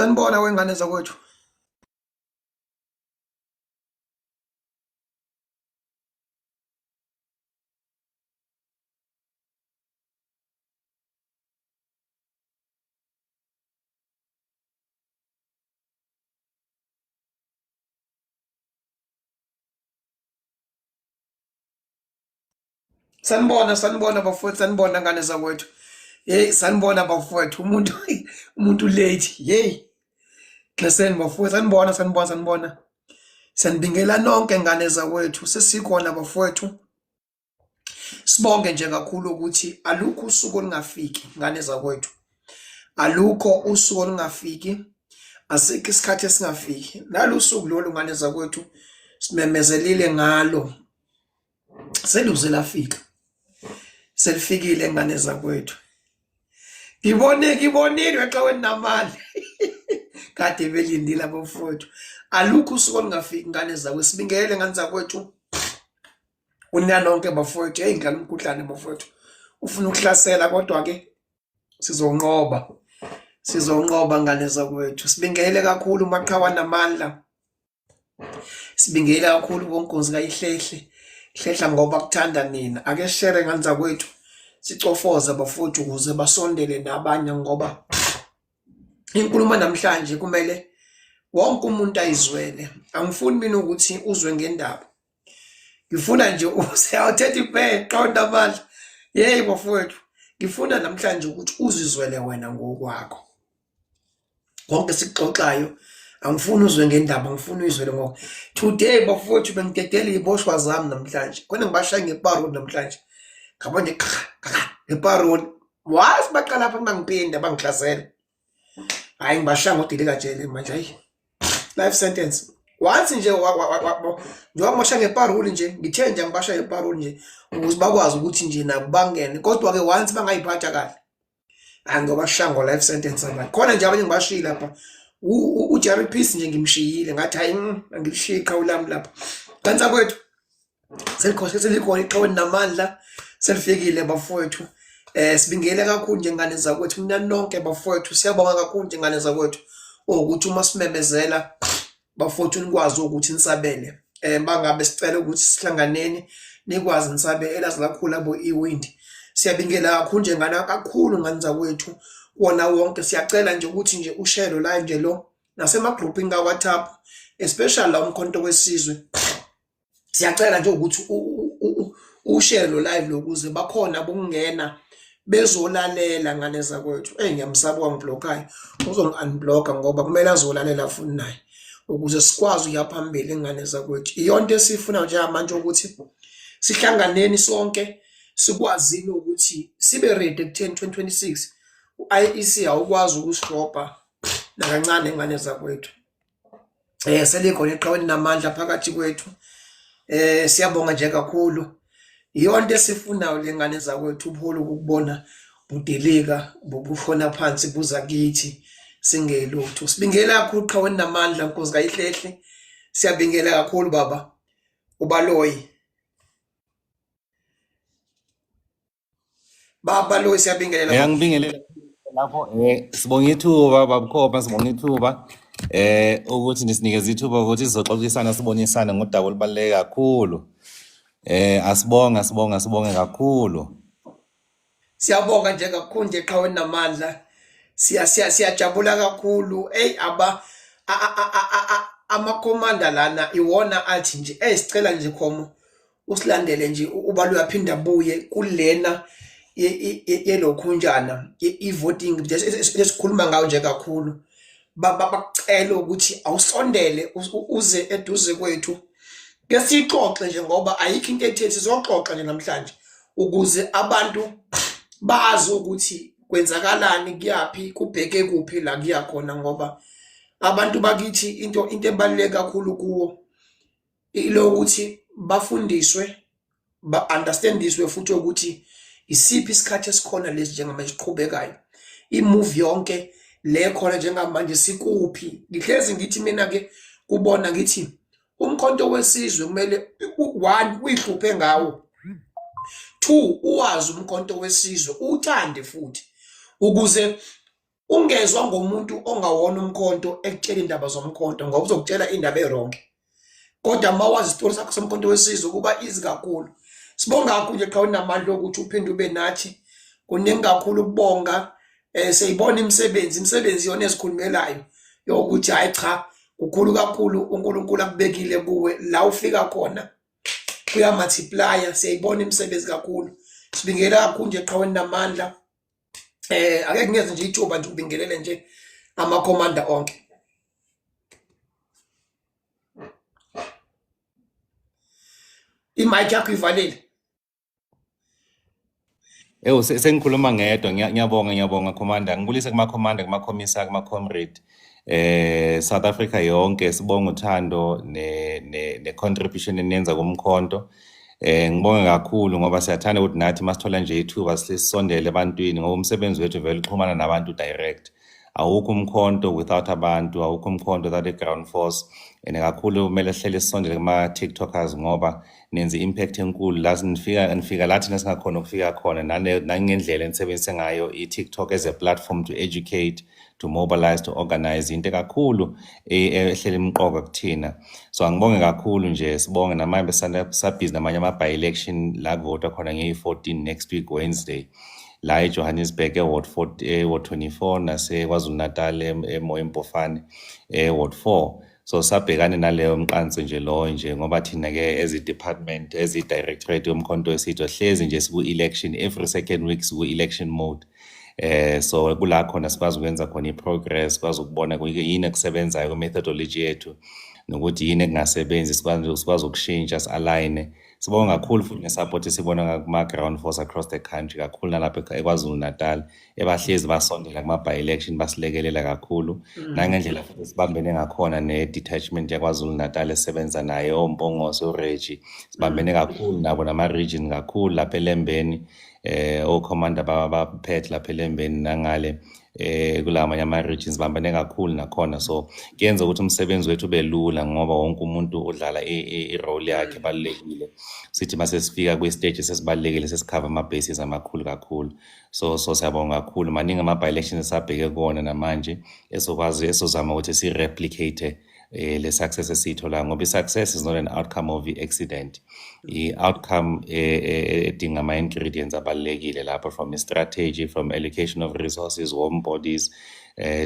Sanibona wengane zakwethu. Sanibona bafowethu, sanibona ngane zakwethu. Hey, sanibona bafowethu, umuntu late. Hey, xeseni bafowethu, sanibona. Sanibingela nonke ngane zakwethu, sesikhona bafowethu. Sibonge nje kakhulu ukuthi alukho usuku olungafiki ngane zakwethu. Alukho usuku olungafiki, asikho isikhathi esingafiki. Nalusuku lolu ngane zakwethu simemezelile ngalo. Seluze lafika. Selifikile ngane zakwethu. Ngibonile exaweni namali. Kade belindile abafowethu. Alukho usuku olungafiki ngane zakwethu. Sibingele ngane zakwethu. Unyanonke bafowethu, hey ngalo umkhuhlane bafowethu. Ufuna ukuhlasela kodwa ke sizonqoba. Sizonqoba ngane zakwethu. Sibingele kakhulu maqhawa namandla. Sibingele kakhulu wonkonzi kayihlehla. Hlehla ngoba kuthanda nina. Ake share ngane zakwethu. Sicofoza bafowethu ukuze basondele nabanye ngoba inkulumo namhlanje kumele wonke umuntu ayizwele. Angifuni mina ukuthi uzwe ngendaba. Ngifuna nje usiyawuthetha ibhe qonda amandla. Hey bafowethu, ngifuna namhlanje ukuthi uzizwele wena ngokwakho. Konke sikuxoxayo angifuni uzwe ngendaba, ngifuna uyizwele ngoba today bafowethu bengidedela iziboshwa zami namhlanje. Khona ngibashaya ngeparoni namhlanje. Ngabo nje ngeparoni. Wazi baqala lapha bangiphinda bangihlasela. Hayi ngibashaya ngodilika jele manje hayi. Life sentence. Once nje njengoba ngibashaya ngeparoni nje ngithe nje ngibashaya ngeparoni nje ukuze bakwazi ukuthi nje nabo bangene. Kodwa ke once bangayiphatha kahle. Angiyobashaya ngo life sentence abantu. Khona nje abanye ngibashila lapha. Jerry Peace nje ngimshiyile ngathi hayi angilishiya iqhawe lami lapha. Kanti akwethu selikhona iqhaweni namandla selifikile bafowethu. Sibingele kakhulu nje ngane zakwethu mina nonke bafowethu siyabonga kakhulu nje ngane zakwethu ukuthi uma simemezela bafowethu nikwazi ukuthi nisabele. Bangabe sicela ukuthi sihlanganeni nikwazi nisabele elazi kakhulu abo iwind. Siyabingela kakhulu nje ngane kakhulu ngane zakwethu. Wona wonke siyacela nje ukuthi nje ushare live nje lo nasema grouping ka WhatsApp especially la umkhonto wesizwe. Siyacela nje ukuthi ushare lo live lokuze bakhona bokungena bezolalela ngane zakwethu. Ngiyamsaba wangiblockayo. Uzongi-unblocka ngoba kumele azolalela futhi naye ukuze sikwazi ukuya phambili ngane zakwethu. Iyonto esifuna nje manje ukuthi sihlanganeni sonke sikwazile ukuthi sibe ready ku-10 2026. IEC awukwazi ukusitopha nakancane ngane zakwethu. Selikhona iqhaweni namandla phakathi kwethu. Siyabonga nje kakhulu. Iyonto esifunayo lengane zakwethu ubuholo ukubona budelika bubushona phansi buza kithi singelutho. Sibingela kakhulu iqhaweni namandla nkosi kayihlehla. Siyabingela kakhulu baba ubaloyi. Baba lo siyabingelela. Ngiyangibingelela lapho sibonga ithuba babukhoba sibonga ithuba ukuthi nisinikeze ithuba ukuthi sizoxoxisana sibonisane ngodaba olubaluleke kakhulu. Asibonga kakhulu. Siyabonga nje kakhulu nje eqhaweni namandla. Siyajabula kakhulu. Hey amakomanda lana iwona athi nje sicela nje khomo usilandele nje ubalo uyaphinda buye kulena yelokhunjana i-voting lesikhuluma ngayo nje kakhulu. Bakucela ukuthi awusondele uze eduze kwethu. Ke sixoxe nje ngoba ayikho into ethethi sizoxoxa nje namhlanje ukuze abantu bazi ukuthi kwenzakalani kuyapi kubheke kuphi la kuya khona ngoba abantu bakithi into ebaluleke kakhulu kuwo ilo ukuthi bafundiswe ba-understandiswe futhi ukuthi isiphi isikhathi esikhona lesi njengamanje siqhubekayo. I-move yonke le khona njengamanje sikuphi. Ngihlezi ngithi mina ke kubona ngithi umkhonto wesizwe kumele 1 uyihluphe ngawo. 2 uwazi umkhonto wesizwe uthande futhi ukuze ungezwa ngomuntu ongawona umkhonto ekutshela indaba zomkhonto ngoba uzokutshela indaba eronke. Kodwa mawazi isitori sakho somkhonto wesizwe kuba izi kakhulu. Sibonga kakhulu nje xa unamandla ukuthi uphinde ube nathi. Kuningi kakhulu ukubonga. Seyibona imisebenzi yona esikhulumelayo yokuthi hayi cha ukhulu kakhulu uNkulunkulu akubekile kuwe la ufika khona kuya multiplier. Siyayibona imisebenzi kakhulu. Sibingela kakhulu nje xa unamandla. Ake ngeze nje ithuba nje ubingelele nje amakhomanda onke. Imic yakho ivalile. Sengikhuluma ngedwa ngiyabonga Commander. Ngibulise kuma-commander, kuma-commissar, kuma-comrade. South Africa yonke sibonga uthando ne-contribution enenza kumkhonto. Ngibonga kakhulu ngoba siyathanda ukuthi nathi masithola nje ithuba sisondele ebantwini ngoba umsebenzi wethu vele uxhumana nabantu direct. Awukho umkhonto without abantu, awukho umkhonto without a-ground force. And kakhulu kumele sihlele sisondele kuma-tiktokers ngoba nenza impact enkulu la nifika lathi nesingakhona ukufika khona nangendlela enisebenzise ngayo i-TikTok as a platform to educate, to mobilize, to organize into kakhulu ehlele imqoka kuthina. So angibonge kakhulu nje sibonge namanje besabhizi namanye ama-by-election la kuvotwa khona ngeyi-14 next week Wednesday la eJohannesburg Ward 24 naseKwaZulu Natal eMoyempofane Ward 4. So sabhekane naleyo mqanso nje lo nje ngoba thina ke as i-department as i-directorate yomkhonto wesitho hlezi nje siku-election every second week siku-election mode. So kula khona sikwazi ukwenza khona i-progress, sikwazi ukubona yini ekusebenzayo ku-methodology yethu nokuthi yini ekungasebenzi sikwazi ukushintsha si-align. Sibonga kakhulu futhi ngesupport esibona kuma-ground force across the country kakhulu nalapha eKwaZulu Natal ebahlezi basondela kuma-by-election basilekelela kakhulu nangendlela futhi sibambene ngakhona ne-detachment yaKwaZulu Natal esebenza naye oMpongose uReggie sibambene kakhulu nabo nama-region kakhulu lapha eLembeni oCommander baphethe lapha eLembeni nangale kulamanye ama-regions bambene kakhulu nakhona. So kuyenza ukuthi umsebenzi wethu ube lula ngoba wonke umuntu udlala i-role yakhe ebalulekile. Sithi mase sifika kwi-stage sesibalulekile sesikhava ama-bases amakhulu kakhulu. So siyabonga kakhulu maningi ama-by-elections esabheke kuwona namanje esozama ukuthi si-replicate le success esiyithola ngoba i-success is not an outcome of i-accident. I-outcome edinga ama-ingredients abalulekile lapho from strategy, from allocation of resources, warm bodies,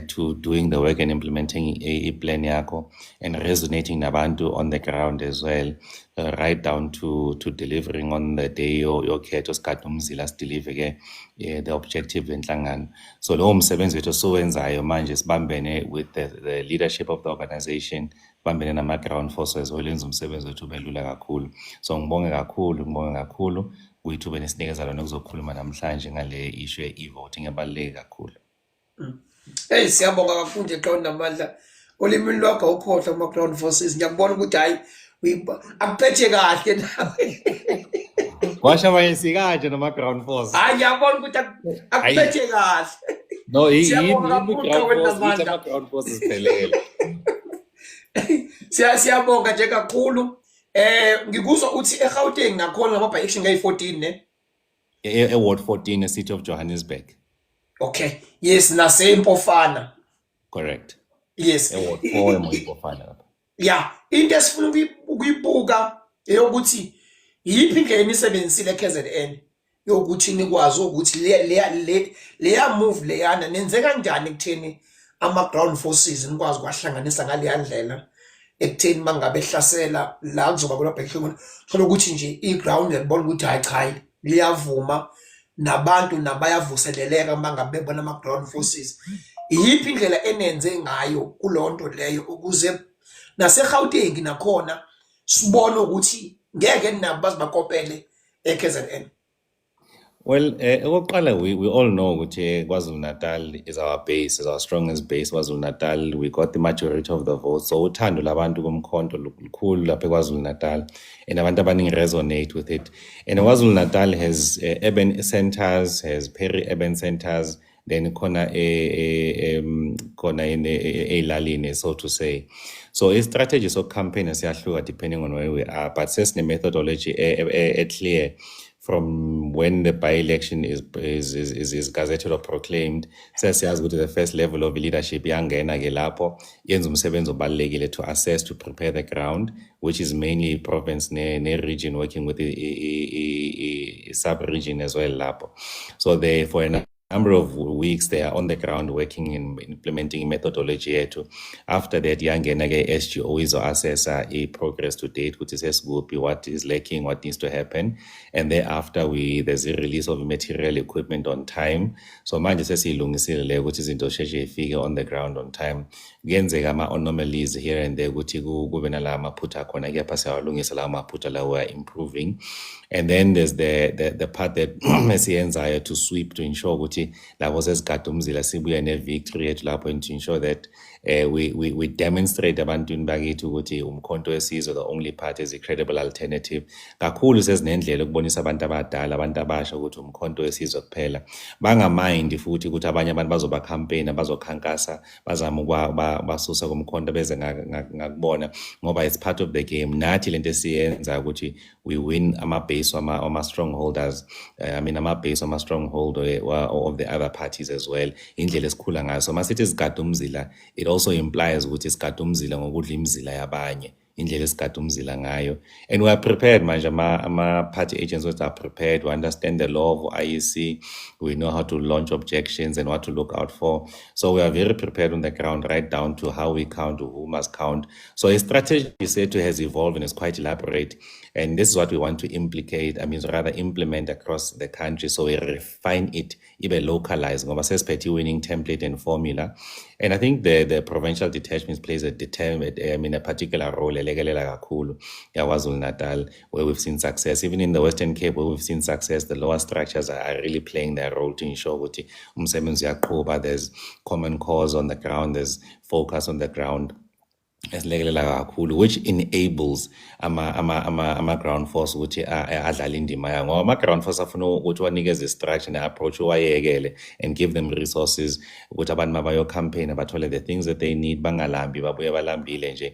to doing the work and implementing a plan yakho and resonating nabantu on the ground as well, right down to delivering on the day yokhetho sikade umzila sideliver ke the objective enhlangano. So lo msebenzi wethu sowenzayo manje sibambene with the leadership of the organization, sibambene nama-ground force as well enza umsebenzi wethu ube lula kakhulu. So ngibonge kakhulu kuyithuba nesinikeza lona kuzokhuluma namhlanje ngale issue ye-voting ebaluleke kakhulu. Hey siyabonga kakhulu nje xa unamandla olimini lwakho ukhohlwa kuma-ground forces. Ngiyakubona ukuthi hayi akuphethe kahle nawe. Kwasha manje sikanje nama-ground force. Hayi ngiyabona ukuthi akuphethe kahle. No, Siyabonga kakhulu xa unamandla. ama-ground forces phelele. Siyabonga nje kakhulu. Ngikuzwa ukuthi eGauteng ngakhona ngama-by-election ngayi-14 ne? Ward 14 City of Johannesburg. Okay. Yes, naseMpofana. Correct. Yes. Ward 4 eMoyempofane lapha. Yeah, into esifuna ukuyibuka eyokuthi yiphi indlela enisebenzisile eKZN yokuthi nikwazi ukuthi leya move leyana nenze kanjani ekutheni ama-ground forces nikwazi kwahlanganisa ngaleya ndlela ekutheni mangabe ehlasela la kuzoba kulabhekisho thola ukuthi nje i-ground libona ukuthi hayi cha liyavuma nabantu nabayavuseleleka mangabe bona ama-ground forces. Yiphi indlela enenze ngayo kulonto leyo ukuze naseGauteng nakhona sibone ukuthi ngeke nabo bazibakopele eKZN? Well, okokuqala we all know ukuthi KwaZulu Natal is our base, is our strongest base. KwaZulu Natal, we got the majority of the votes. So uthando labantu kumkhonto lukhulu lapha KwaZulu Natal and abantu abaningi resonate with it. And KwaZulu Natal has urban centers, has peri-urban centers, then khona ey'lalini, so to say. So i-strategy of campaign siyahluka depending on where we are, but sesine methodology clear from when the by-election is gazetted or proclaimed, sesiyazi ukuthi the first level of leadership iyangena ke lapho yenza umsebenzi obalulekile to assess, to prepare the ground, which is mainly province ne region working with the sub-region as well lapho. So they, for a number of weeks, they are on the ground working in implementing methodology yethu. After that, yangena ke SGO izo-assess progress to date, which is SGOP, what is lacking, what needs to happen. And thereafter, there's a release of material equipment on time. So manje sesiyilungisile le ukuthi izinto sheshe ifike on the ground on time. Kuyenzeka ama-anomalies here and there ukuthi kube nala maphutha khona, kepha siyawalungisa lawo maphutha lawo, we are improving. And then there's the part that esiyenzayo to sweep, to ensure ukuthi labo sesigada umzila sibuya ne-victory yethu lapho, and to ensure that we demonstrate abantwini bakithi ukuthi umkhonto wesizwe, the only party, is a credible alternative. Kakhulu sesinendlela ukubonisa abantu abadala, abantu abasha ukuthi umkhonto wesizwe kuphela. Bangamind futhi ukuthi abanye abantu bazoba-campaign, bazokhankasa, bazama basusa kumkhonto beze ngakubona, ngoba it's part of the game. Nathi lento esiyenza ukuthi we win ama-base ama-strongholders, ama-base ama-stronghold of the other parties as well, indlela esikhula ngayo. So masithi sigada umzila, it also implies ukuthi sigada umzila ngokudla imizila yabanye, indlela esigada umzila ngayo. And we are prepared manje, ama-party agents are prepared, we understand the law of IEC, we know how to launch objections and what to look out for. So we are very prepared on the ground, right down to how we count, who must count. So a strategy set has evolved and is quite elaborate. And this is what we want to implement across the country. So we refine it, even localized, ngoba sesiphethe winning template and formula. And I think the provincial detachments plays a particular role, elekelela kakhulu, KwaZulu Natal, where we've seen success. Even in the Western Cape, where we've seen success, the lower structures are really playing their role to ensure ukuthi umsebenzi uyaqhuba, there's common cause on the ground, there's focus on the ground, which enables ama ground force ukuthi adlale indima yawo, ngoba ama ground force afuna ukuthi wanikeze structure ne approach wayekele and give them resources ukuthi abantu mabayo campaign abathole the things that they need, bangalambi babuye balambile nje,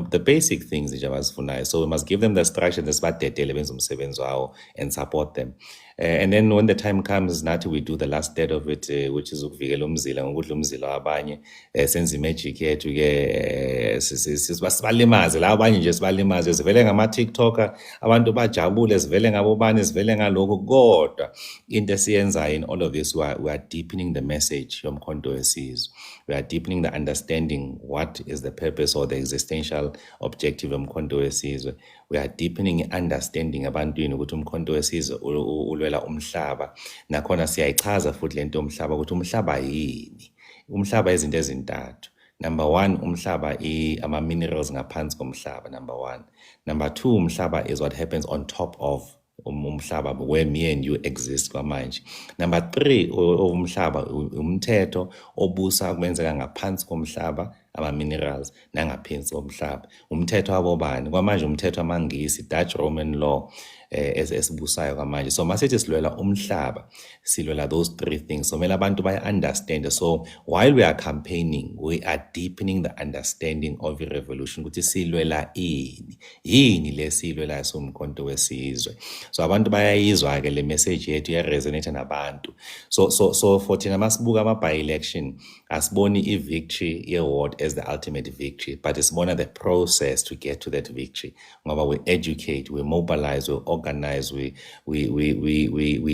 the basic things nje abazifunayo. So we must give them the structure, desibadedele benze umsebenzi wawo and support them. And then when the time comes, nathi we do the last third of it, which is ukuvikela umzila ngokudla umzila wabanye, senze imagic yethu ke sibalimaze la abanye nje, sibalimaze, sivele ngama-TikToker, abantu bajabule, sivele ngabobani, sivele ngalokho. Kodwa into esiyenzayo in all of this, we are deepening the message yomkhonto wesizwe. We are deepening the understanding what is the purpose or the existential objective yomkhonto wesizwe. We are deepening understanding abantwini ukuthi umkhonto wesizwe ulwela umhlaba. Nakhona siyayichaza futhi lento umhlaba ukuthi umhlaba yini. Umhlaba izinto ezintathu. Number one, umhlaba ama-minerals ngaphansi komhlaba, number one. Number two, umhlaba is what happens on top of umhlaba, where me and you exist kwamanje. Number three, umhlaba umthetho obusa kwenzeka ngaphansi komhlaba, ama-minerals nangaphansi komhlaba. Umthetho wabobani kwamanje? Umthetho wamaNgisi, Dutch Roman law, esibusayo kwamanje. So masithi silwela umhlaba, silwela those three things. So mele abantu understand. So while we are campaigning, we are deepening the understanding of the revolution ukuthi silwela yini lesilwela somkhonto wesizwe. So abantu bayayizwa ke le message yethu resonate nabantu. So for thina masibuka ama-by-election, asiboni i-victory ye-ward as the ultimate victory, but sibona the process to get to that victory. Ngoba we educate, we mobilize, we organize, we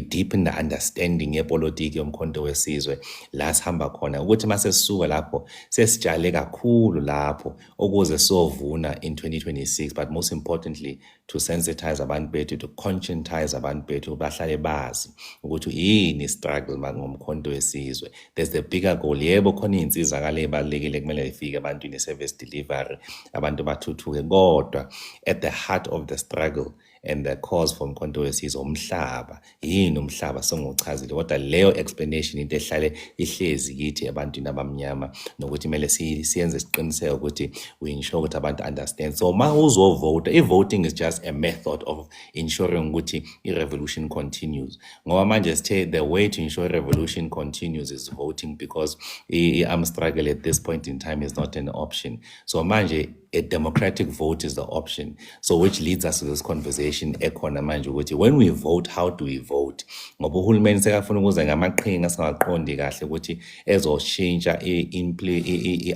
deepen the understanding yepolitiki yomkhonto wesizwe la sihamba khona, ukuthi mase sisuka lapho sesijale kakhulu lapho ukuze sovuna in 2026, but most importantly to sensitize abantu bethu, to conscientize abantu bethu bahlale bazi ukuthi yini struggle ngomkhonto wesizwe. There's the bigger goal. Yebo khona insizakalo ebalekile kumele ifike abantwini, service delivery, abantu bathuthuke, kodwa at the heart of the struggle and the cause for umkhonto wesizwe umhlaba. Yini umhlaba? Sengichazile, kodwa leyo explanation into ehlale ihlezi kithi abantwini abamnyama, nokuthi mele siyenze isiqiniseko ukuthi we ensure ukuthi abantu understand. So ma uzovota, i-voting is just a method of ensuring ukuthi i-revolution continues. Ngoba manje sithe the way to ensure revolution continues is voting, because i-armed struggle at this point in time is not an option. So manje a democratic vote is the option. So which leads us to this conversation ekhona manje ukuthi when we vote, how do we vote? Ngoba uhulumeni sekafuna ukuze ngamaqhinga singaqondi kahle ukuthi ezoshintsha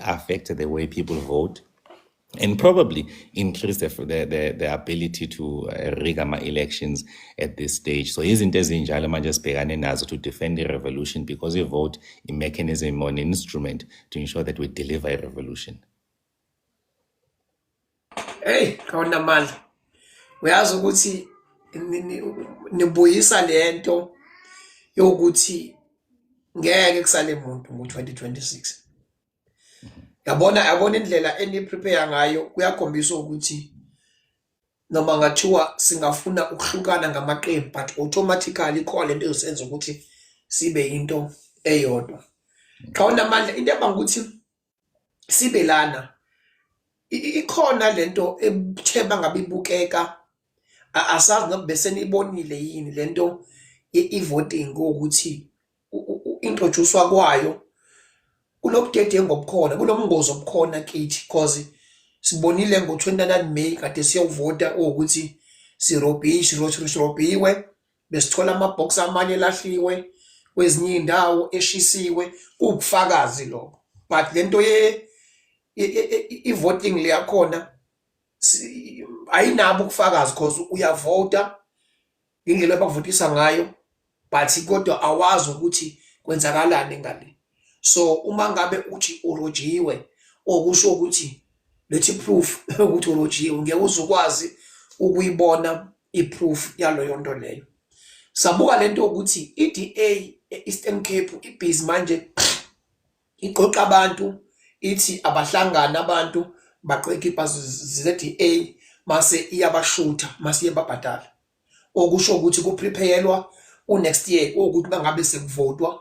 affect the way people vote and probably increase the ability to rig elections at this stage. So izinto ezinjalo manje sibhekane nazo to defend the revolution because we vote a mechanism or an instrument to ensure that we deliver a revolution. Hey, khona manje. Uyazi ukuthi nibuyisa lento yokuthi ngeke kusale umuntu ngo-2026. Yabona indlela eniprepare ngayo kuyakhombisa ukuthi noma ngathiwa singafuna ukuhlukana ngamaqembu but automatically ikhona lento ezosenza ukuthi sibe into eyodwa. Khona manje into ebanga ukuthi sibe lana ikhona lento etheba ngabe ibukeka asazi nobe bese nibonile yini lento i-voting ukuthi introduce kwayo kunobudedengu obukhona kunomngozi obukhona kithi because sibonile ngo-29 May kade siyovota ukuthi sirobhiwe besithola amabhox amanye elahliwe kwezinye indawo eshisiwe kubufakazi lokho but lento i-voting leyakhona ayinabo ukufakazi because uyavota indlela abavotisa ngayo but kodwa awazi ukuthi kwenzakalani ngale. So uma ngabe uthi urojiwe okusho ukuthi lethi proof ukuthi urojiwe ngeke uzukwazi ukuyibona iproof yaloyo nto leyo. Sabuka lento ukuthi iDA Eastern Cape ibhizi manje iqoqa abantu ithi abahlangana abantu baqeka ibhazi ze-DA mase iyabashutha mase iyababhadala okusho ukuthi kuprepayelwa next year ukuthi bangabe sekuvotwa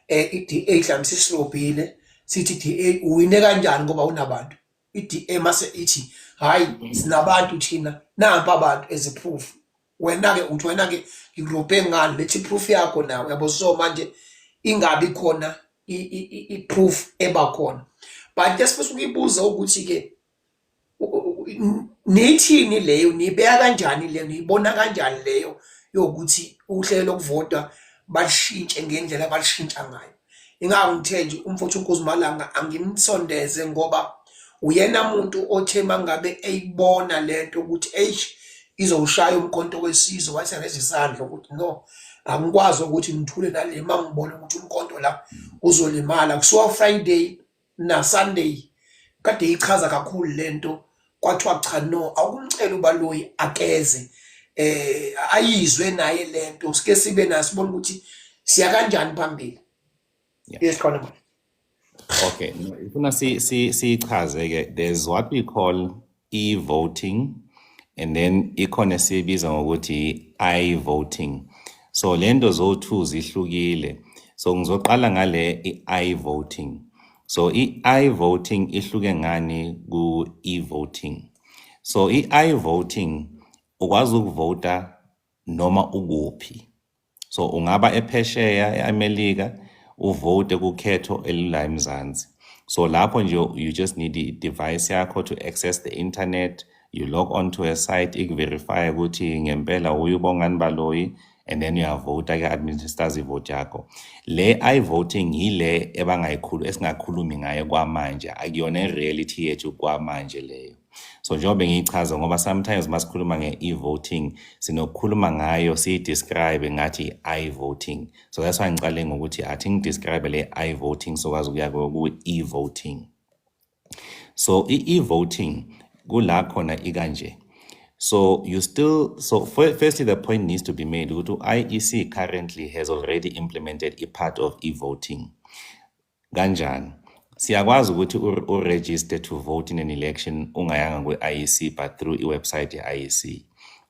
iDA mhlawumbe sisirobhile sithi iDA uwine kanjani ngoba unabantu iDA mase ithi hayi sinabantu thina nampa abantu as a proof wena ke ngirobhe ngani lethi proof yakho nawe yabo so manje ingabi khona i-proof eba khona but just ukuyibuza ukuthi ke nithini leyo nibeka kanjani leyo niyibona kanjani leyo yokuthi uhlelo lokuvota bashintshe ngendlela abashintsha ngayo. Ingangithe nje umfowethu uNkozimalanga angimsondeze ngoba uyena umuntu othe mangabe eyibona lento ukuthi izowushaya umkhonto wesizwe wathi ngeze isandla ukuthi no angikwazi ukuthi ngithule nale mangibona ukuthi umkhonto la uzolimala kusuka Friday na Sunday kade ichaza kakhulu lento kwathiwa cha no akumcela ubaloyi akeze ayizwe naye lento sike sibe nasibona ukuthi siya kanjani phambili. Yes khona manje. Okay, ifuna sichaze ke there's what we call e-voting and then ikhona sibiza ngokuthi i-voting. So lento zo2 zihlukile. So ngizoqala ngale i-voting. So i-voting ihluke ngani ku e-voting. So i-voting ukwazi ukuvota noma ukuphi. So ungaba ephesheya eAmelika uvote kukhetho elila eMzansi. So lapho nje you just need the device yakho to access the internet, you log on to a site ikverify ukuthi ngempela uyubongani baloyi and then uyavota ke administers ivote yakho. Le i-voting yile ebangayikhulu esingakhulumi ngayo kwamanje akuyona reality yethu kwamanje leyo. So njengoba ngichaza ngoba sometimes masikhuluma nge-e-voting sinokukhuluma ngayo describe ngathi i-voting. So that's why ngicale ngokuthi athi ngidescribe le i-voting so kwazi ukuya ku-e-voting. So e-voting kula khona ikanje. So firstly the point needs to be made ukuthi IEC currently has already implemented a part of e-voting. Kanjani? Siyakwazi ukuthi register to vote in an election ungayanga kwe-IEC but through i-website ye-IEC.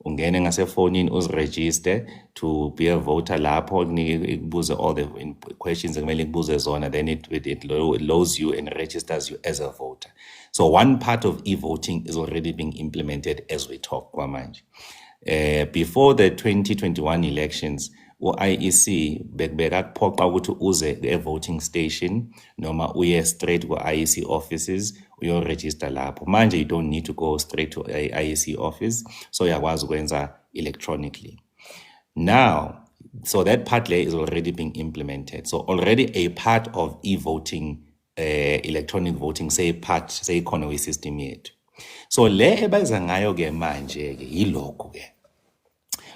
Ungene ngasefonini uziregister to be a voter lapho ikubuze all the questions ekumele ikubuze zona then it loads you and registers you as a voter. So one part of e-voting is already being implemented as we talk kwamanje. Before the 2021 elections, u-IEC bekakuphoqa ukuthi uze e-voting station noma uye straight ku-IEC offices uyo-register lapho. Manje you don't need to go straight to a IEC office, so uyakwazi ukwenza electronically. Now, so that part there is already being implemented. So already a part of e-voting, electronic voting, say khona kwi-system yethu. So le ebaza ngayo ke manje ke yilokho ke.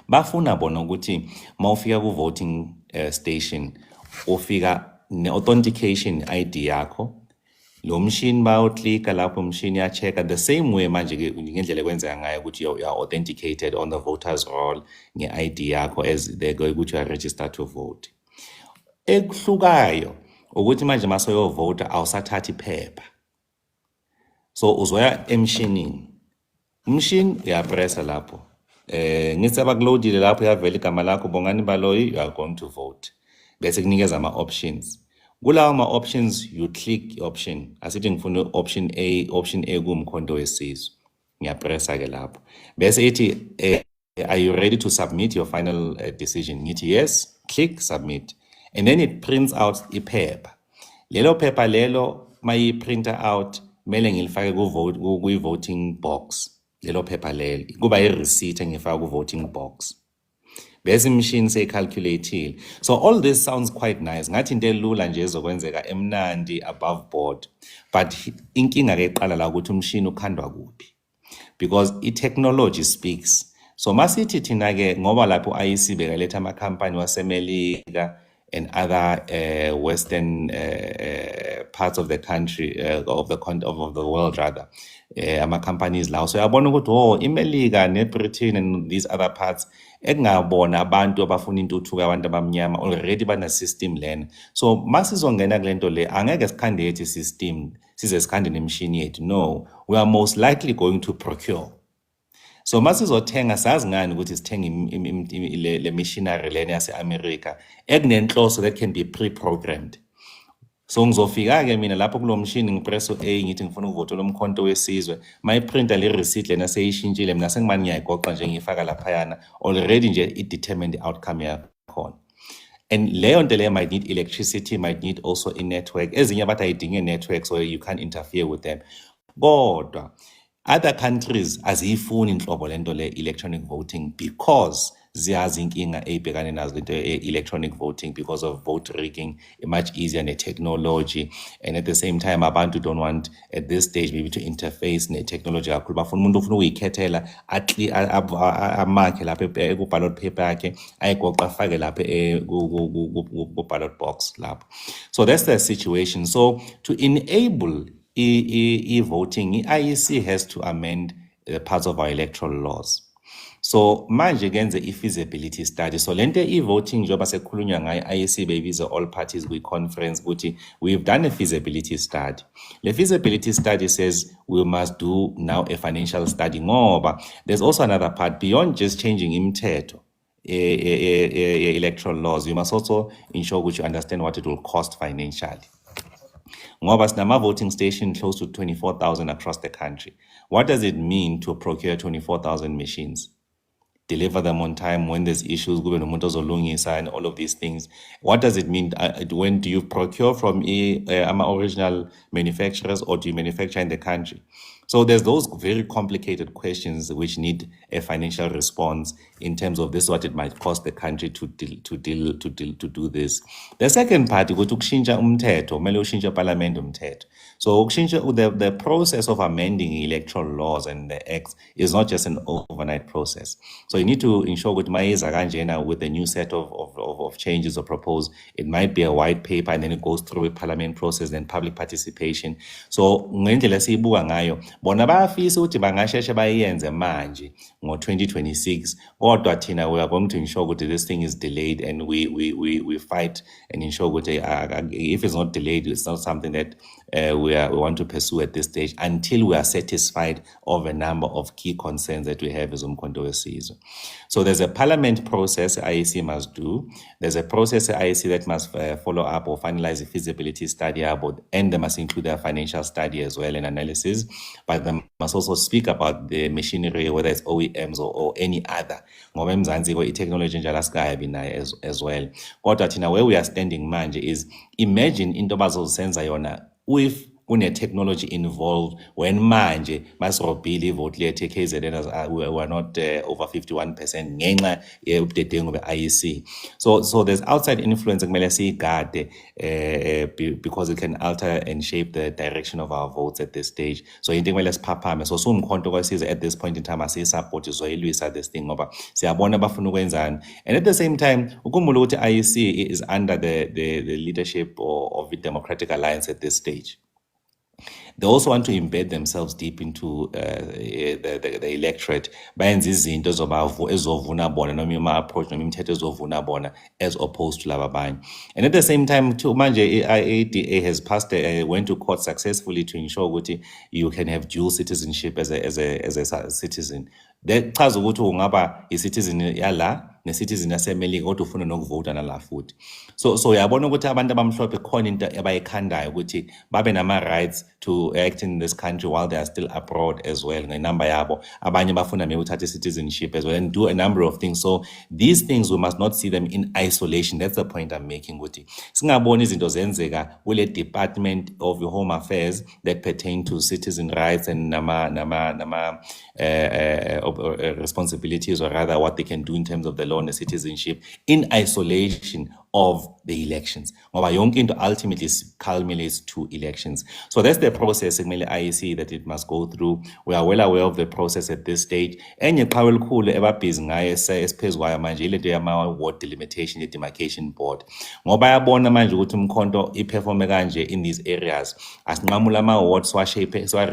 Bafuna bona ukuthi mawufika ku voting station ufika ne-authentication ID yakho, lo machine bayoclicka lapho machine ya-checka the same way manje ke ngendlela kwenzeka ngayo ukuthi you are authenticated on the voters roll nge-ID yakho as they go ukuthi you are registered to vote. Ekuhlukayo ukuthi manje masoyovota awusathathi iphepha, so uzoya emshinini, umshini uyapressa lapho ngithi abakulodile lapho yavela igama lakho Bongani Baloyi, you are going to vote, bese kunikeza ama-options. Kulawo ma-options you click option, asithi ngifuna option A kuwumkhonto wesizwe, ngiyapressa ke lapho bese ithi are you ready to submit your final decision? Ngithi yes, click submit, and then it prints out iphepha. Lelo phepha lelo mayi-printer out mele ngilifake ku-voting box. Lelo phepha lelo kuba i-receipt engifaka ku-voting box bese imachine seyicalculate. So all this sounds quite nice, ngathi into elula nje ezokwenzeka emnandi above board, but inkinga ke iqala la ukuthi umshini ukhandwa kuphi, because i-technology speaks. So masithi thina ke ngoba lapho IEC bekaletha ama-company wasemelika and other western parts of the country, of the world rather, ama-companies lawo, so yabona ukuthi imelika ne-Britain and these other parts ekungabona abantu abafuna intuthuko abantu abamnyama already bana-system lena. So masizongena kule nto le angeke sikhande yethu i-system size sikhande nemishini yethu, no, we are most likely going to procure. So masizothenga sazi ngani ukuthi sithenga le machinery lena yase-America ekunenhloso that can be pre-programmed. So ngizofika ke mina lapho kulo mshini ngipress A ngithi ngifuna ukuvota lo mkhonto wesizwe, mayi-printer le receipt lena seyishintshile, mina sengimani ngiyayigoqa nje ngifaka laphayana, already nje i-determined the outcome yakhona. And leyo nto leyo might need electricity, might need also a network. Ezinye abantu ayidinge network, so you can't interfere with them. Kodwa other countries aziyifuni inhlobo lento le electronic voting because ziyazi inkinga ebhekane nazo lento electronic voting because of vote rigging, much easier ne-technology, and at the same time abantu don't want at this stage maybe to interface ne-technology kakhulu. Bafuna umuntu ufuna ukuyikhethela amakhe lapha ku-ballot paper yakhe ayigoqa afake lapha ku-ballot box lapho. So that's the situation. So to enable e-voting, IEC has to amend parts of our electoral laws. So manje kenze i-feasibility study. So lento e-voting njengoba sekukhulunywa ngayo IEC beyibiza all parties kwi-conference ukuthi we've done a feasibility study. The feasibility study says we must do now a financial study ngoba there's also another part beyond just changing imithetho electoral laws. You must also ensure that you understand what it will cost financially. Ngoba sinama voting station close to 24,000 across the country. What does it mean to procure 24,000 machines? Deliver them on time when there's issues, and all of these things. What does it mean? When do you procure from original manufacturers, or do you manufacture in the country? So there's those very complicated questions which need a financial response in terms of this, what it might cost the country to do this. The second part, ukushintsha umthetho, kumele ushintshe parliament umthetho. So the process of amending electoral laws and the acts is not just an overnight process. So you need to ensure with the new set of changes or proposed, it might be a white paper and then it goes through a parliament process and public participation. So ngendlela siyibuka ngayo bona bayafisa ukuthi bangasheshe bayenze manje ngo-2026, kodwa thina we are going to ensure that this thing is delayed, and we fight and ensure that if it's not delayed, it's not something that we want to pursue at this stage until we are satisfied of a number of key concerns that we have as Umkhonto weSizwe. So there's a parliament process IEC must do. There's a process IEC that must follow up or finalize a feasibility study about, and they must include a financial study as well and analysis. But they must also speak about the machinery, whether it's OEMs or any other. Ngoba eMzansi i-technology njalo asikayabi nayo as well. Kodwa thina where we are standing manje is, imagine into abazozenza yona if kune-technology involved when manje masirobhile ivote lethu KZN we are not over 51% ngenxa yobudedengu be-IEC. So there's outside influence ekumele siyigade because it can alter and shape the direction of our votes at this stage. So into ekumele siphaphame. So siwumkhonto weSizwe at this point in time asiyisupport sizoyilwisa this thing ngoba siyabona abafuna ukwenzani. And at the same time ukhumbula ukuthi IEC is under the leadership of the Democratic Alliance at this stage. They also want to embed themselves deep into the electorate. Bayenza izinto ezovuna bona noma ima-approach noma imithetho ezovuna bona as opposed to laba abanye. And at the same time too, manje i-ADA has passed went to court successfully to ensure ukuthi you can have dual citizenship as a citizen. Chaza ukuthi ungaba i-citizen yala ne-citizen yaseMelika kodwa ufuna nokuvota nala futhi. So uyabona ukuthi abantu abamhlophe khona into abayikhandayo ukuthi babe nama-rights to act in this country while they are still abroad as well ngenamba yabo. Abanye bafuna maybe uthatha citizenship as well and do a number of things. So these things, we must not see them in isolation. That's the point I'm making ukuthi singaboni izinto zenzeka kule Department of Home Affairs that pertain to citizen rights and responsibilities, or rather what they can do in terms of the law and the citizenship in isolation of the elections. Ngoba yonke into ultimately culminates to elections. So that's the process in IEC that it must go through. We are well aware of the process at this stage. Enye qhawe elikhulu ebabhizi ngayo esiphezu kwayo manje ilento yama-ward delimitation, demarcation board. Ngoba yabona manje ukuthi umkhonto iperforme kanje in these areas. Asinqamula ama-ward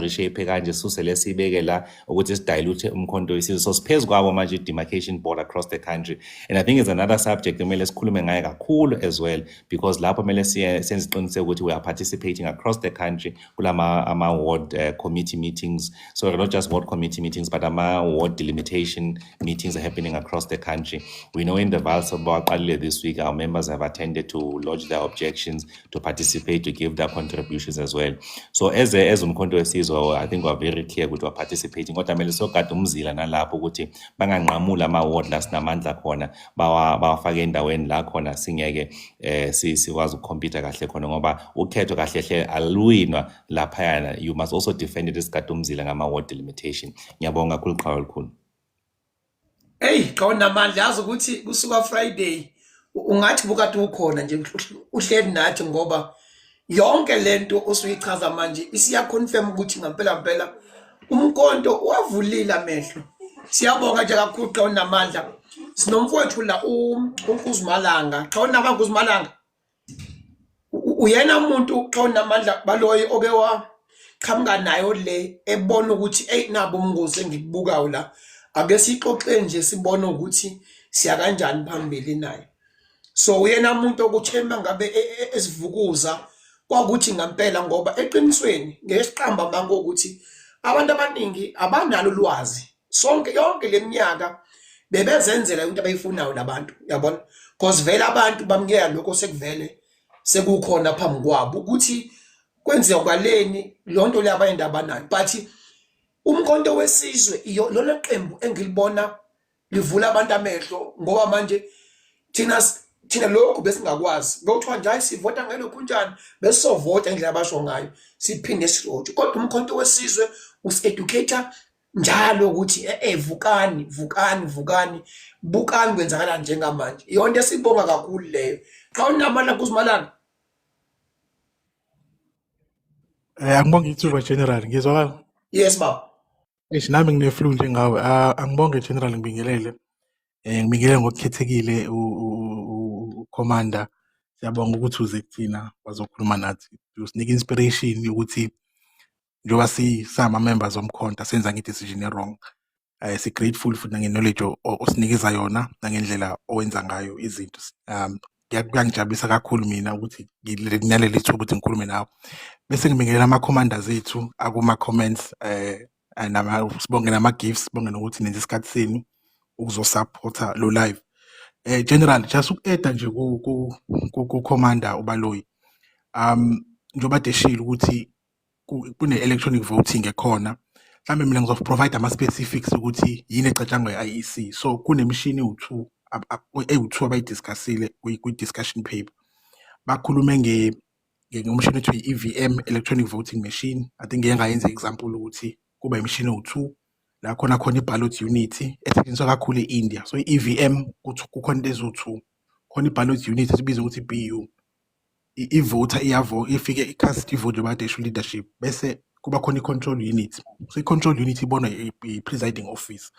reshape kanje susele sibeke la ukuthi sidilute umkhonto weSizwe. So siphezu kwabo manje demarcation board across the country. And I think it's another subject emele sikhulume ngayo kakhulu as well, because lapho mele senze iqiniseko ukuthi we are participating across the country kulama ward committee meetings. So not just ward committee meetings, but ward delimitation meetings are happening across the country. We know in the Valsabwa earlier this week, our members have attended to lodge their objections, to participate, to give their contributions as well. So as Umkhonto weSizwe, I think we are very clear ukuthi we are participating. Kodwa mele sokade umzila nalapho ukuthi banganqamula ama-ward la sinamandla khona bawafake endaweni la khona singeke sikwazi ukukhompyutha kahle khona ngoba ukhetho kahle hle aluwinwa laphayana. You must also defend it isikade umzila ngama-ward delimitation. Ngiyabonga kakhulu qhawe elikhulu. Hey, kawunamandla yazi ukuthi kusuka Friday ungathi bukade ukhona nje uhleli nathi ngoba yonke lento osuyichaza manje isiya confirm ukuthi ngempela umkhonto wavulile amehlo. Siyabonga nje kakhulu kawunamandla. Sinomfowethu la uNkuzumalanga. Xawunaba Nkuzumalanga. Uyena umuntu xawunamandla baloyi oke waqhamuka nayo le ebona ukuthi hey nabo umngozi engikubukayo la. Ake sixoxe nje sibone ukuthi siya kanjani phambili naye. So uyena umuntu okuthemba ngabe esivukuza kwakuthi ngempela ngoba eqinisweni ngesiqamba manje ukuthi abantu abaningi abanalo ulwazi. Yonke leminyaka bebezenzela into abayifunayo labantu, yabona? Because vele abantu bamkela lokho sekuvele sekukhona phambi kwabo ukuthi kwenziwa kwaleni lonto le abayindaba nayo. But umkhonto weSizwe lolo qembu engilibona livula abantu amehlo ngoba manje thina lokho besingakwazi. Ngokuthiwa nje sivota ngelo kunjani besizovota indlela abasho ngayo siphinde sirotshe. Kodwa umkhonto weSizwe useducator njalo ukuthi vukani bukani kwenzakala njengamanje. Yonke sibonga kakhulu leyo. Xa unamandla Nkuzumalanga. Angibonge ithuba General, ngizwakala. Yes baba. Nami ngine-flu njengawe. Angibonge General, ngibingelele. Ngibingelele ngokukhethekile uCommander. Siyabonga ukuthi uze kuthina wazokhuluma nathi. Usinika inspiration ukuthi njengoba sama-members omkhonto senza nge-decision e-wrong. Si-grateful futhi nange-knowledge osinikeza yona nangendlela owenza ngayo izinto. kuyangijabulisa kakhulu mina ukuthi nginaleli thuba ukuthi ngikhulume nawe. Bese ngibingelela ama-commanders ethu akuma-comments sibonge nama-gifts, sibonge nokuthi nenze isikhathi senu ukuzosupporta lo live. General, just uku-add nje ku-commander uBaloyi. Njengoba deshile ukuthi kune-electronic voting ekhona. Mhlambe mina ngizoprovide ama-specifics ukuthi yini ecatshangwa i-IEC. So kunemishini ewu-2 abayidiscussile kwi-discussion paper. Bakhulume ngomshini ethiwa i-EVM, electronic voting machine. I think ngiyengayenza example ukuthi kuba imishini ewu-2 la khona i-ballot unit esetshenziswa kakhulu e-India. So i-EVM kukhona into eziwu-2. Khona i-ballot unit esibizwa ukuthi BU. I-voter ifike i-cast i-vote njengoba leadership bese kuba khona i-control unit. So i-control unit ibonwa i-presiding office.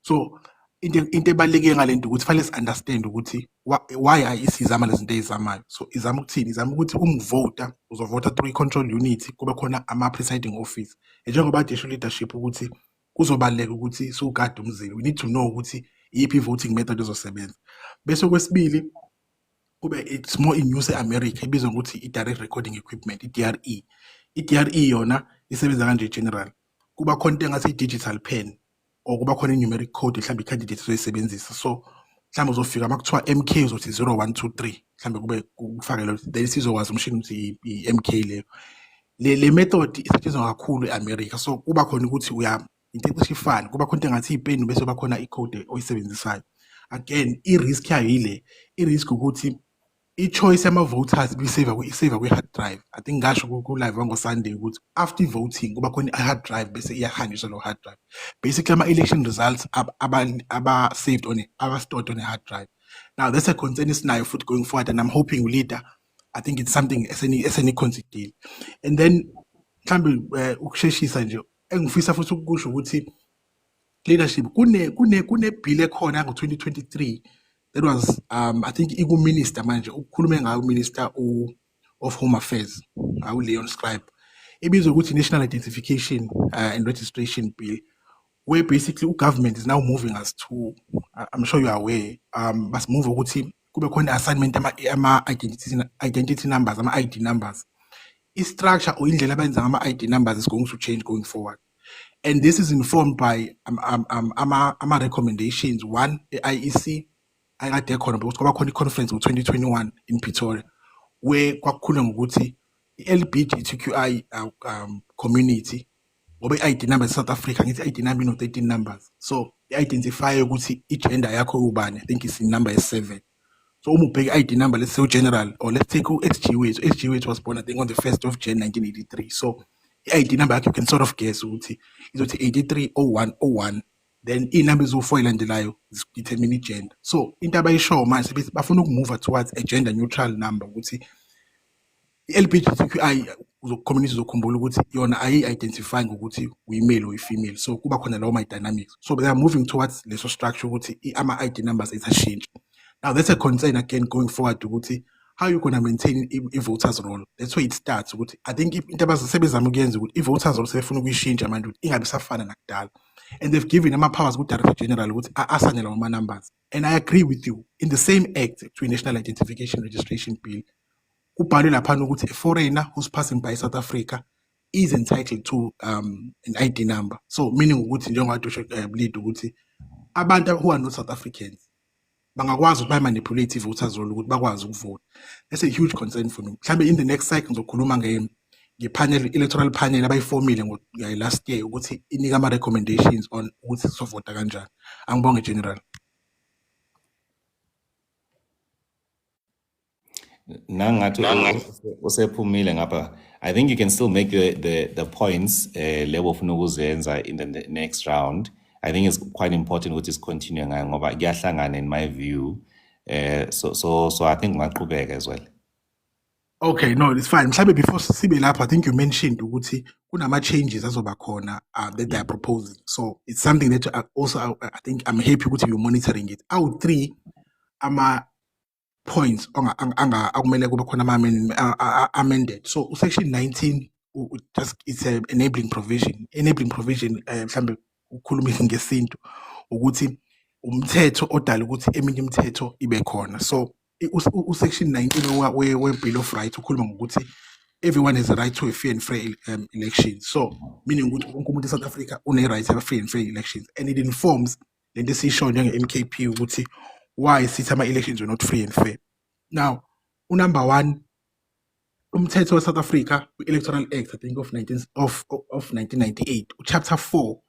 So into ebaluleke ngalento ukuthi fanele si-understand ukuthi why isizama lezi zinto ezizamayo. So izama ukuthini? Izama ukuthi umvota uzovota through i-control unit kube khona ama-presiding office. Njengoba leadership ukuthi kuzobaluleka ukuthi sugade umzila. We need to know ukuthi iyiphi i-voting method ezosebenza. Bese kwesibili kube it's more in use e-America ibizwa ukuthi i-direct recording equipment, i-DRE. I-DRE yona isebenza kanje general. Kuba khona into engathi i-digital pen or kuba khona i-numeric code mhlawumbe i-candidate zoyisebenzisa. So mhlawumbe uzofika makuthiwa MK uzothi 0123 mhlawumbe kube kufake lo then sizokwazi umshini ukuthi i-MK leyo. Le method isetshenziswa kakhulu e-America. So kuba khona ukuthi into ecishe kuba khona into engathi ipeni bese kuba khona i-code oyisebenzisayo. Again, i-risk yayo yile. I-risk ukuthi i-choice yama-voters iseva kwi-hard drive. I think ngasho ku-live wango-Sunday ukuthi after voting kuba khona i-hard drive bese iyahanjiswa lo hard drive. Basically ama-election results aba-saved aba-stored on a hard drive. Now that's a concern esinayo futhi going forward, and I'm hoping leader, I think it's something eseniconsider. And then mhlambe ukusheshisa nje engifisa futhi ukusho ukuthi leadership kune bill ekhona ngo-2023 that was I think iku-minister manje ukukhulume ngayo minister of Home Affairs Leon Scribe ibizwa ukuthi National Identification and Registration Bill, where basically government is now moving us to I'm sure you are aware must move ukuthi kube khona assignment identity numbers, ama-ID numbers. I-structure or indlela abenza ama-ID numbers is going to change going forward. And this is informed by recommendations. One, the IEC, I got there because we conference in 2021 in Pretoria, where kwakukhulunywa ngokuthi LGBTQI community, or ID numbers South Africa, it's ID number, 13 numbers. So identify ukuthi gender yakho ubani. I think it's in number 7. So umubheke ID number, let's say general, or let's take SGWH. SGWH was born I think on the 1st of January 1983. So ID number you can sort of guess ukuthi izothi 830101, then i-number eziwu-4 elandelayo determine gender. So into abayishoyo manje bafuna ukumove towards a gender neutral number ukuthi i-LGBTQI community uzokhumbula ukuthi yona ayi-identify ngokuthi uyi-male or i-female. So kuba khona lawo my-dynamics. So they are moving towards leso structure ukuthi ama-ID numbers change. Now that's a concern again going forward ukuthi how you gonna maintain a voters role. That's where it starts. I think if voters role sebefuna ukuyishintsha manje ingabe safana nakudala. And they've given them powers with Director General with asanela my numbers. And I agree with you. In the same act to National Identification Registration Bill, kubhalwe lapha ukuthi a foreigner who's passing by South Africa is entitled to an ID number. So meaning ukuthi njengoba lead ukuthi abantu who are not South Africans bangakwazi ukuthi manipulate voters roll ukuthi bakwazi ukuvota. That's a huge concern for me. Mhlambe in the next cycle ngizokhuluma nge-panel, electoral panel abayifomile last year ukuthi inika ama-recommendations on ukuthi sovota kanjani. Angibonge general. Nangathi usephumile ngapha. I think you can still make the points level ofuna ukuzenza in the next round. I think it's quite important ukuthi continue ngayo ngoba kuyahlangana in my view. So I think ngaqhubeka as well. Okay, no, it's fine. Mhlambe before sibe lapha, I think you mentioned ukuthi kunama changes azoba khona that they are proposing. So it's something that I think I'm happy ukuthi you're monitoring it. Out 3 ama points akumele kube khona amended. So section 19 it's a enabling provision. Enabling provision mhlambe ukukhuluma ngesintu ukuthi umthetho odala ukuthi eminye imithetho ibe khona. So Section 19 we-Bill of Rights ukhuluma ngokuthi everyone has a right to a fair and fair election. So meaning ukuthi wonke umuntu eSouth Africa une-right to fair and fair elections, and it informs lento esiyishoyo njenge-MKP ukuthi why sithi ama-elections were not free and fair. Now, number one, umthetho we-South Africa, Electoral Act, I think of 1998, chapter 4,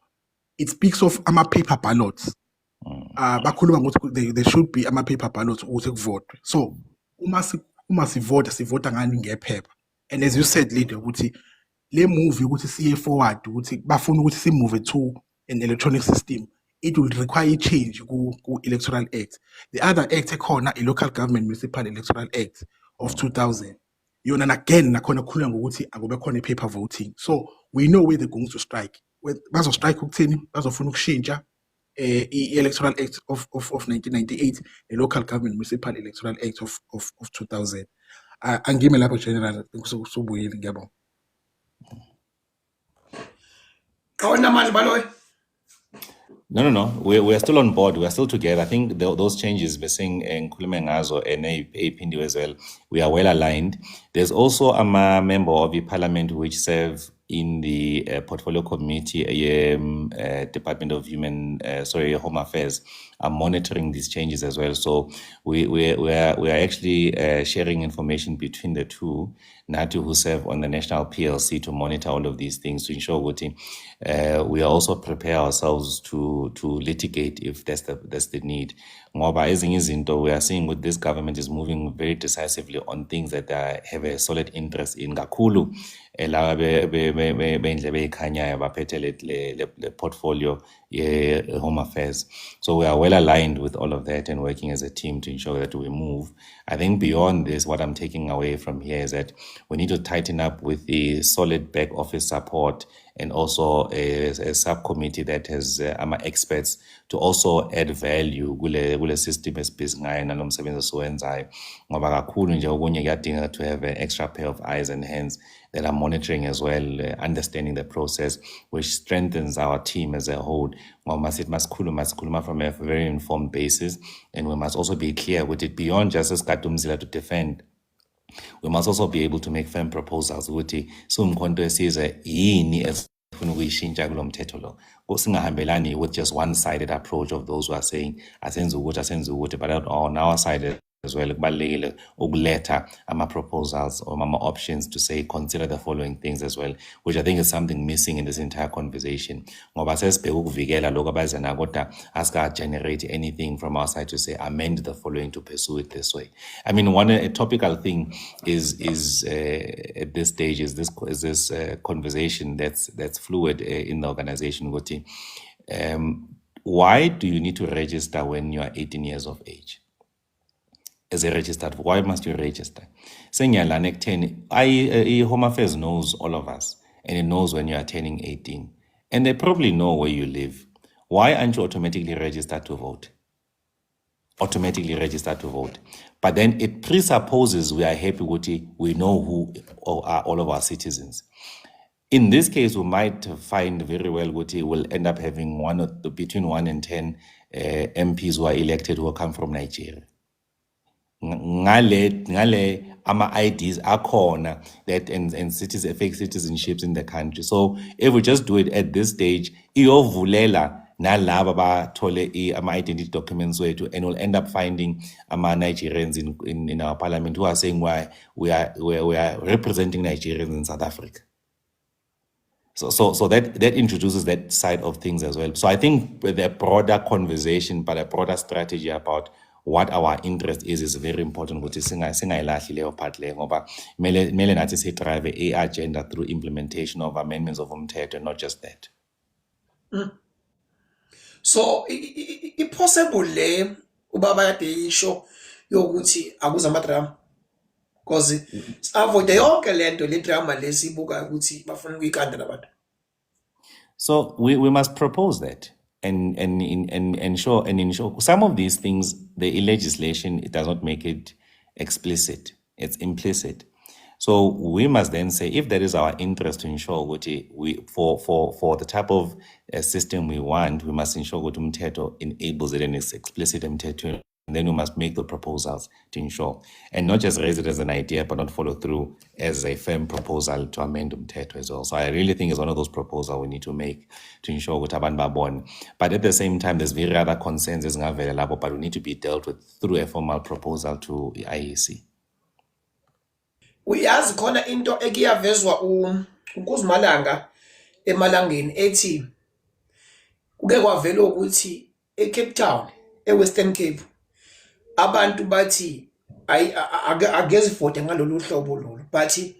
it speaks of ama-paper ballots. Bakhuluma ngokuthi there should be ama-paper ballots ukuthi kuvotwe. So uma sivota ngani ngephepha. And as you said later, ukuthi le move ukuthi siye forward ukuthi bafuna ukuthi si-move to an electronic system, it will require a change ku-Electoral Act. The other act ekhona, a Local Government Municipal Electoral Act of 2000. Yona again nakhona kukhulunywa ngokuthi akube khona i-paper voting. So we know where they're going to strike. Bazo-strike ukuthini, bazofuna ukushintsha i-Electoral Act of 1998, the Local Government Municipal Electoral Act of 2000. Angime lapho general kusubuyile ngiyabonga. Khona manje baloyi. No. We are still on board. We are still together. I think those changes we're seeing in Ngazo and Pindi as well, we are well aligned. There's also a member of the parliament which serve in the portfolio committee, Department of Home Affairs, are monitoring these changes as well. So we are actually sharing information between the two, Natu who serve on the national PLC to monitor all of these things to ensure we also prepare ourselves to litigate if that's the need. Ngoba ezinye izinto we are seeing with this government is moving very decisively on things that have a solid interest in kakhulu. La bendlebe ikhanyayo baphethe le portfolio Home Affairs. So we are well aligned with all of that and working as a team to ensure that we move. I think beyond this, what I'm taking away from here is that we need to tighten up with the solid back office support and also a subcommittee that has experts to also add value kule system esibhizi ngayo nalomsebenzi esiwenzayo. Ngoba kakhulu nje okunye kuyadinga to have an extra pair of eyes and hands that are monitoring as well, understanding the process, which strengthens our team as a whole. We must khuluma from a very informed basis, and we must also be clear with it beyond just as Katumzila to defend. We must also be able to make firm proposals ukuthi sumkhonto esize yini esifuna ukuyishintsha kulo mthetho lo. Singahambelani with just one-sided approach of those who are saying asenze ukuthi, but on our side as well, kubalulekile ukuletha ama-proposals or ama-options to say consider the following things as well, which I think is something missing in this entire conversation. Ngoba sesibheka ukuvikela lokho abazana kodwa asika-generate anything from our side to say amend the following to pursue it this way. I mean, a topical thing is at this stage is this conversation that's fluid in the organization. Why do you need to register when you are 18 years of age? As a registered, why must you register? Senyalane ekutheni, Home Affairs knows all of us, and it knows when you are turning 18, and they probably know where you live. Why aren't you automatically registered to vote? But then it presupposes we are happy with it. We know who are all of our citizens. In this case, we might find very well we'll end up having between 1 and 10 MPs who are elected who come from Nigeria. Ngale ama-IDs akhona that and fake citizenships in the country. So if we just do it at this stage, iyovulela nalaba bathole ama-identity documents wethu, and we'll end up finding ama-Nigerians in our parliament who are saying why we are representing Nigerians in South Africa. So that introduces that side of things as well. So I think the broader conversation, but a broader strategy about what our interest is very important. Ukuthi singayilahli leyo part leyo ngoba mele nathi si drive a agenda through implementation of amendments of umthetho, not just that. So possible le ubaba yade isho yokuthi akuza amadrama because avoid yonke lento le drama lesibuka ukuthi bafuna ukuyikanda nabantu. So we must propose that and ensure some of these things, the legislation, it does not make it explicit, it's implicit. So we must then say, if that is our interest to ensure we for the type of system we want, we must ensure that umthetho enables it and is explicit umthetho And then we must make the proposals to ensure, and not just raise it as an idea, but not follow through as a firm proposal to amend umthetho as well. So I really think it's one of those proposals we need to make to ensure ukuthi abantu babone. But at the same time, there's very other concerns ezingavela lapho, but we need to be dealt with through a formal proposal to IEC. Uyazi khona into ekuyavezwa uNkuzimalanga emalangeni ethi kuke kwavela ukuthi eCape Town eWestern Cape abantu bathi akezivote ngalolu hlobo lolu bathi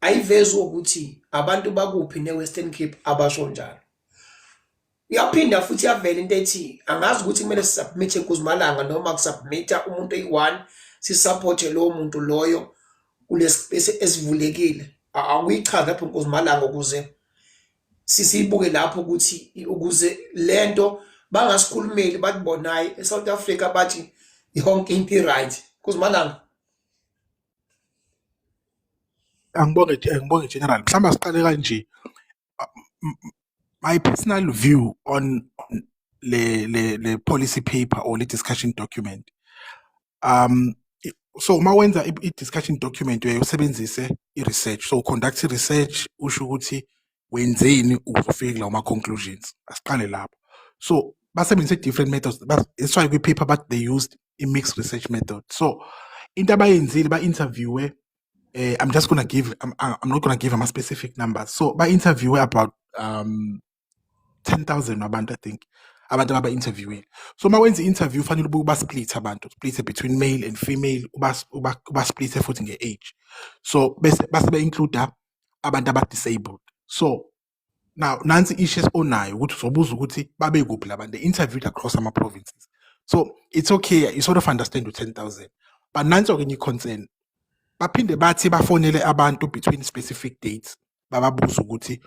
ayivezwe ukuthi abantu bakuphi neWestern Cape abasho njalo. Iyaphinda futhi yavela into ethi angazi ukuthi kumele sisubmit kuZimalanga noma kusubmita umuntu oyi1 sisupporte lo muntu loyo kulesi esivulekile. Akuyichaza lapho kuZimalanga ukuze sisibuke lapho ukuthi ukuze lento bangasikhulumeli bakubonayo eSouth Africa bathi yonke into right kuZimalanga. Angibonge general. Mhlawumbe siqale kanje. My personal view on the policy paper or the discussion document. So mawenza i-discussion document uyayisebenzise i-research. So conduct research usho ukuthi wenzeni uzofika kulawo ma-conclusions. Asiqale lapho. So basebenzise different methods. That's why kwi-paper but they used a mixed research method. So into abayenzile ba-interviewe, I'm not gonna give them a specific number. So ba-interviewe about 10,000 abantu, I think. Abantu aba-interviewing. So mawenza i-interview fanele uba-split abantu, split between male and female, uba-split futhi nge-age. So base be-include abantu aba-disabled. So now nansi issues onayo ukuthi uzobuza ukuthi babe kuphi labantu. They interviewed across some provinces. So it's okay, you sort of understand the 10,000. But nansi okenye concern. Baphinde bathi bafonele abantu between specific dates. Bababuza ukuthi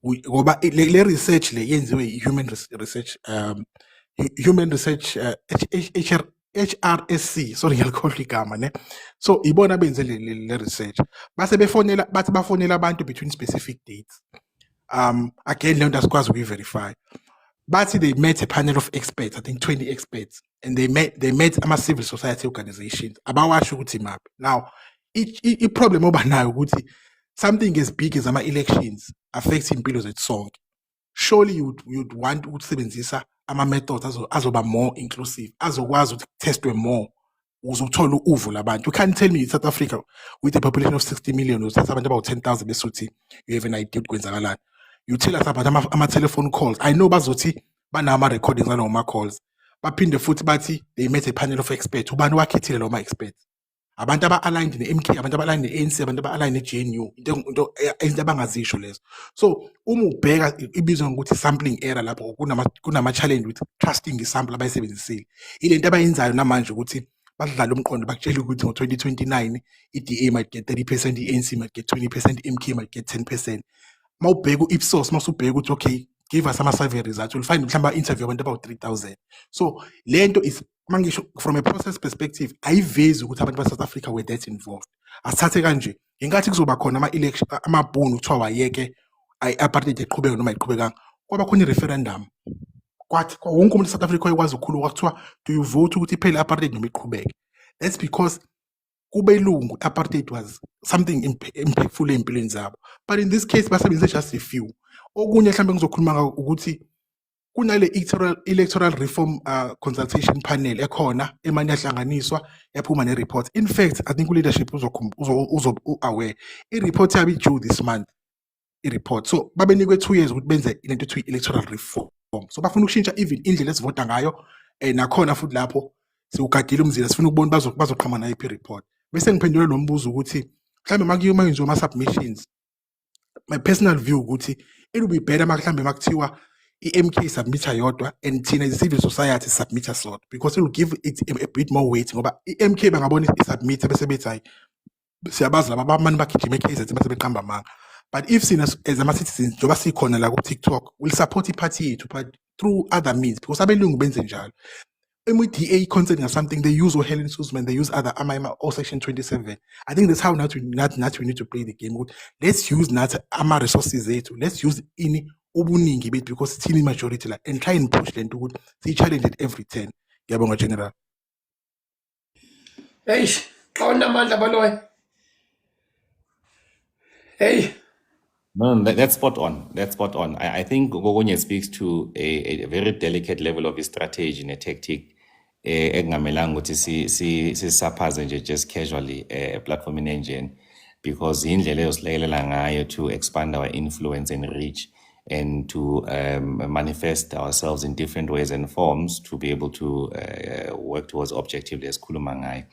ngoba le research le yenziwe human research HRSC, sorry ngiyakhohlwa igama ne. So ibona benze le research base befonela bathi bafonela abantu between specific dates. Again lento asikwazi ukuyi-verify. Bathi they met a panel of experts, I think 20 experts, and they met ama civil society organizations abawasho ukuthi map. Now i problem obanayo ukuthi something as big as ama-elections affects impilo zethu sonke. Surely you'd want ukusebenzisa ama-methods azoba more inclusive, azokwazi ukuthi testwe more, uzothola uvo labantu. You can't tell me in South Africa with a population of 60 million, uthatha abantu about 10,000 besuthi you have an idea ukwenzakalani. You tell us about ama-telephone calls. I know bazothi banama-recordings along ma-calls. Baphinde futhi bathi they met a panel of experts. Ubani wakhethile lawo ma-experts? Abantu aba-aligned ne-MK, abantu aba-aligned ne-ANC, abantu aba-aligned ne-GNU, into abangazisho lezo. So uma ubheka ibizwa ngokuthi sampling error lapho kunama-challenge with trusting isample abayisebenzisile. Ilento abayenzayo namanje ukuthi badlala umqondo bakutshela ukuthi ngo-2029 i-DA might get 30%, i-ANC might get 20%, i-MK might get 10%. Mawubheka u-Ipsos, masubheka ukuthi okay, give us ama-survey results, you'll find mhlawumbe interview abantu about 3,000. So lento is mangisho from a process perspective ayivezi ukuthi abantu ba-South Africa were that involved. Asithathe kanje ngingathi kuzoba khona ama-election amabhunu kuthiwa wayeke i-apartheid eqhubeka noma iqhubekanga kwaba khona i-referendum kwathi wonke umuntu e-South Africa oyekwazi ukukhuluma kwathiwa do you vote ukuthi iphele i-apartheid noma iqhubeke. That's because kubelungu apartheid was something impactful empilweni zabo, but in this case basebenzise just a few. Okunye mhlawumbe ngizokhuluma ngako ukuthi kunale electoral reform consultation panel ekhona emanye yahlanganiswa yaphuma ne-report. In fact, I think leadership aware i-report yabo due this month i-report. So babenikwe 2 years ukuthi benze into ethi electoral reform. So bafuna ukushintsha even indlela esivota ngayo nakhona futhi lapho siugadile umzila sifuna ukubona bazoqhama nayo i-report. Bese ngiphendula lo mbuzo ukuthi mhlawumbe makuyuma yenziwa ama-submissions, my personal view ukuthi it will be better mhlawumbe makuthiwa i-MK submita yodwa and thina as a civil society submita sodwa, because it will give it a bit more weight ngoba i-MK bangabona i-submita bese bethi hayi siyabazi laba abamani bagijima e-KZN base beqamba amanga. But if sina as ama-citizens njengoba sikhona la ku-TikTok will support i-party yethu but through other means, because abelungu benze njalo. MDA concerning something, they use Helen Suzman, they use other or Section 27. I think that's how not we need to play the game. Let's use not ama resources there too. Let's use in ubuningi bit because it's in majority and try and push them to see challenge at every 10. General. Hey, xa unamandla baloyi. Hey. No, that's spot on. That's spot on. I think Gogonye speaks to a very delicate level of his strategy and a tactic. Ekungamelanga ukuthi sisaphaze nje just casually platform in engine, because indlela eyosilekelela ngayo to expand our influence and reach and to manifest ourselves in different ways and forms to be able to work towards objectively esikhuluma ngayo.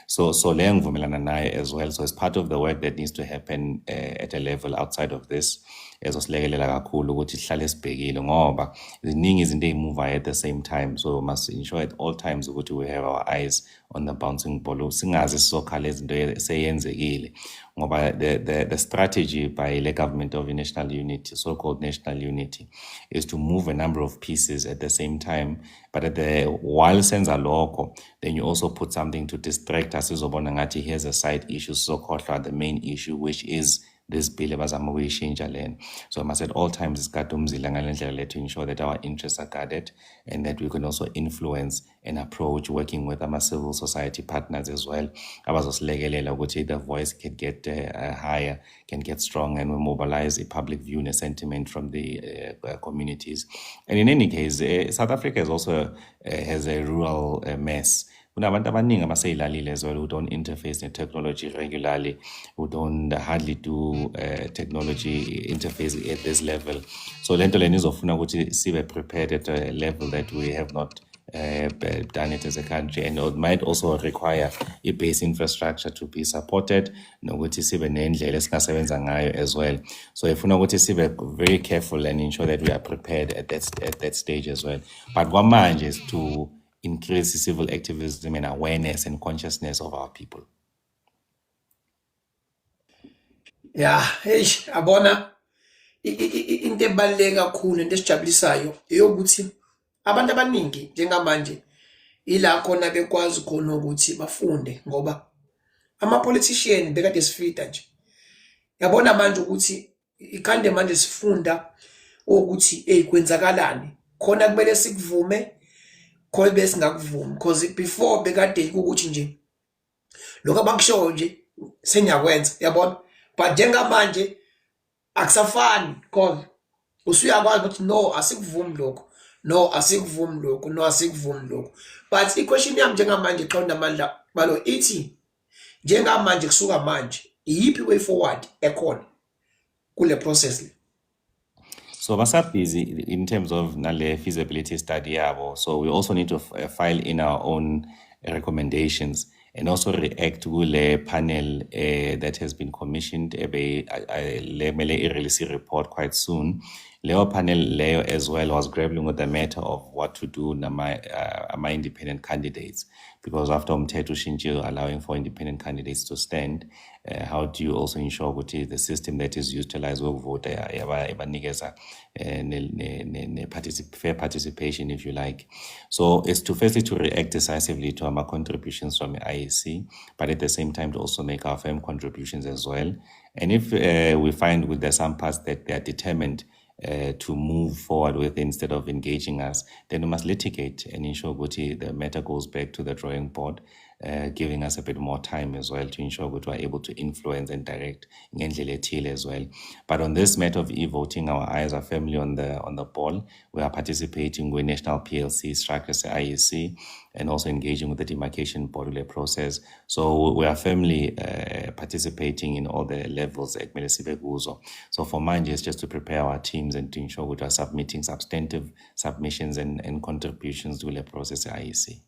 So le ngivumelana naye as well. So it's part of the work that needs to happen at a level outside of this. Ezosilekelela kakhulu ukuthi sihlale sibhekile ngoba ziningi izinto ey'movayo at the same time. So we must ensure at all times ukuthi we have our eyes on the bouncing ball. Singazi sizokhala izinto eseyenzekile ngoba the strategy by the government of national unity, so-called national unity, is to move a number of pieces at the same time. But while senza lokho, then you also put something to distract us. Sizobona ngathi here's a side issue, so-called the main issue, which is this bill abazama ukuyishintsha lena. So I must at all times isikade umzila ngale ndlela to ensure that our interests are guarded and that we can also influence and approach working with our civil society partners as well. Abazosilekelela ukuthi the voice can get higher, can get strong, and we mobilize a public view and a sentiment from the communities. And in any case, South Africa is also has a rural mess. Kunabantu abaningi abaseyilalile as well who don't interface in technology regularly, who don't hardly do technology interface at this level. So lento lena izofuna ukuthi sibe prepared at a level that we have not done it as a country, and it might also require a base infrastructure to be supported nokuthi sibe nendlela esingasebenza ngayo as well. So ifuna ukuthi sibe very careful and ensure that we are prepared at that stage as well. But kwamanje is to increase civil activism and awareness and consciousness of our people. Yeah, hey, abona into ebaluleke kakhulu into esijabulisayo eyokuthi abantu abaningi njengamanje ila khona bekwazi khona ukuthi bafunde ngoba ama-politician bekade sifida nje. Yabona manje ukuthi ikhande manje sifunda ukuthi kwenzakalani khona kumele sikuvume khona bese ngakuvumi, because before bekade ukuthi nje lokho abakushoyo nje sengiyakwenza, yabona. But njengamanje akusafani, because usuyakwazi ukuthi no asikuvumi lokho, no asikuvumi lokho, no asikuvumi lokho. But i-question yami njengamanje xa unamandla balo ithi njengamanje kusuka manje iyiphi way forward ekhona kule process le? So Basap is in terms of nale feasibility study yabo. So we also need to file in our own recommendations and also react to the panel that has been commissioned. Lemele release a report quite soon. Leo panel Leo as well was grappling with the matter of what to do my independent candidates, because after Umthetho Shintsho allowing for independent candidates to stand, how do you also ensure that the system that is utilized will vote fair participation, if you like. So it's to firstly to react decisively to our contributions from the IEC, but at the same time to also make our firm contributions as well. And if we find with the some parts that they are determined to move forward with instead of engaging us, then we must litigate and ensure that the matter goes back to the drawing board, giving us a bit more time as well to ensure that we are able to influence and direct ngendlela ethile as well. But on this matter of e-voting, our eyes are firmly on the ball. We are participating with National PLC structures, IEC, and also engaging with the demarcation board process. So we are firmly participating in all the levels at Melisibe. So for mine, it's just to prepare our teams and to ensure we are submitting substantive submissions and contributions to the process at IEC.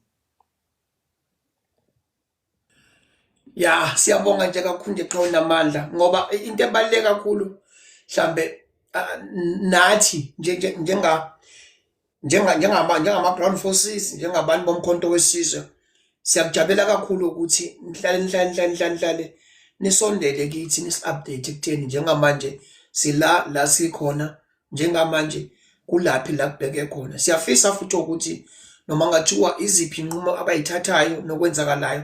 Ya, siyabonga nje kakhulu nje xa unamandla ngoba into ebaluleke kakhulu mhlambe nathi njengama ground forces, njengabantu bomkhonto wesizwe, siyakujabulela kakhulu ukuthi nihlale nisondele kithi nisi-update ekutheni njengamanje la sikhona, njengamanje kulaphi la kubheke khona. Siyafisa futhi ukuthi noma ngathiwa iziphi inqumo abayithathayo nokwenzakalayo,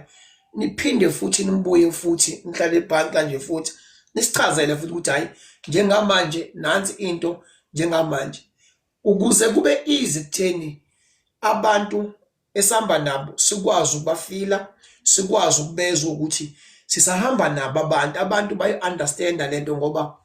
niphinde futhi nibuye futhi nihlale phansi kanje futhi nisichazele futhi ukuthi hayi njengamanje nansi into njengamanje, ukuze kube easy kutheni abantu esihamba nabo sikwazi ukubafila, sikwazi ukubezwa ukuthi sisahamba nabo abantu bayi-understanda lento ngoba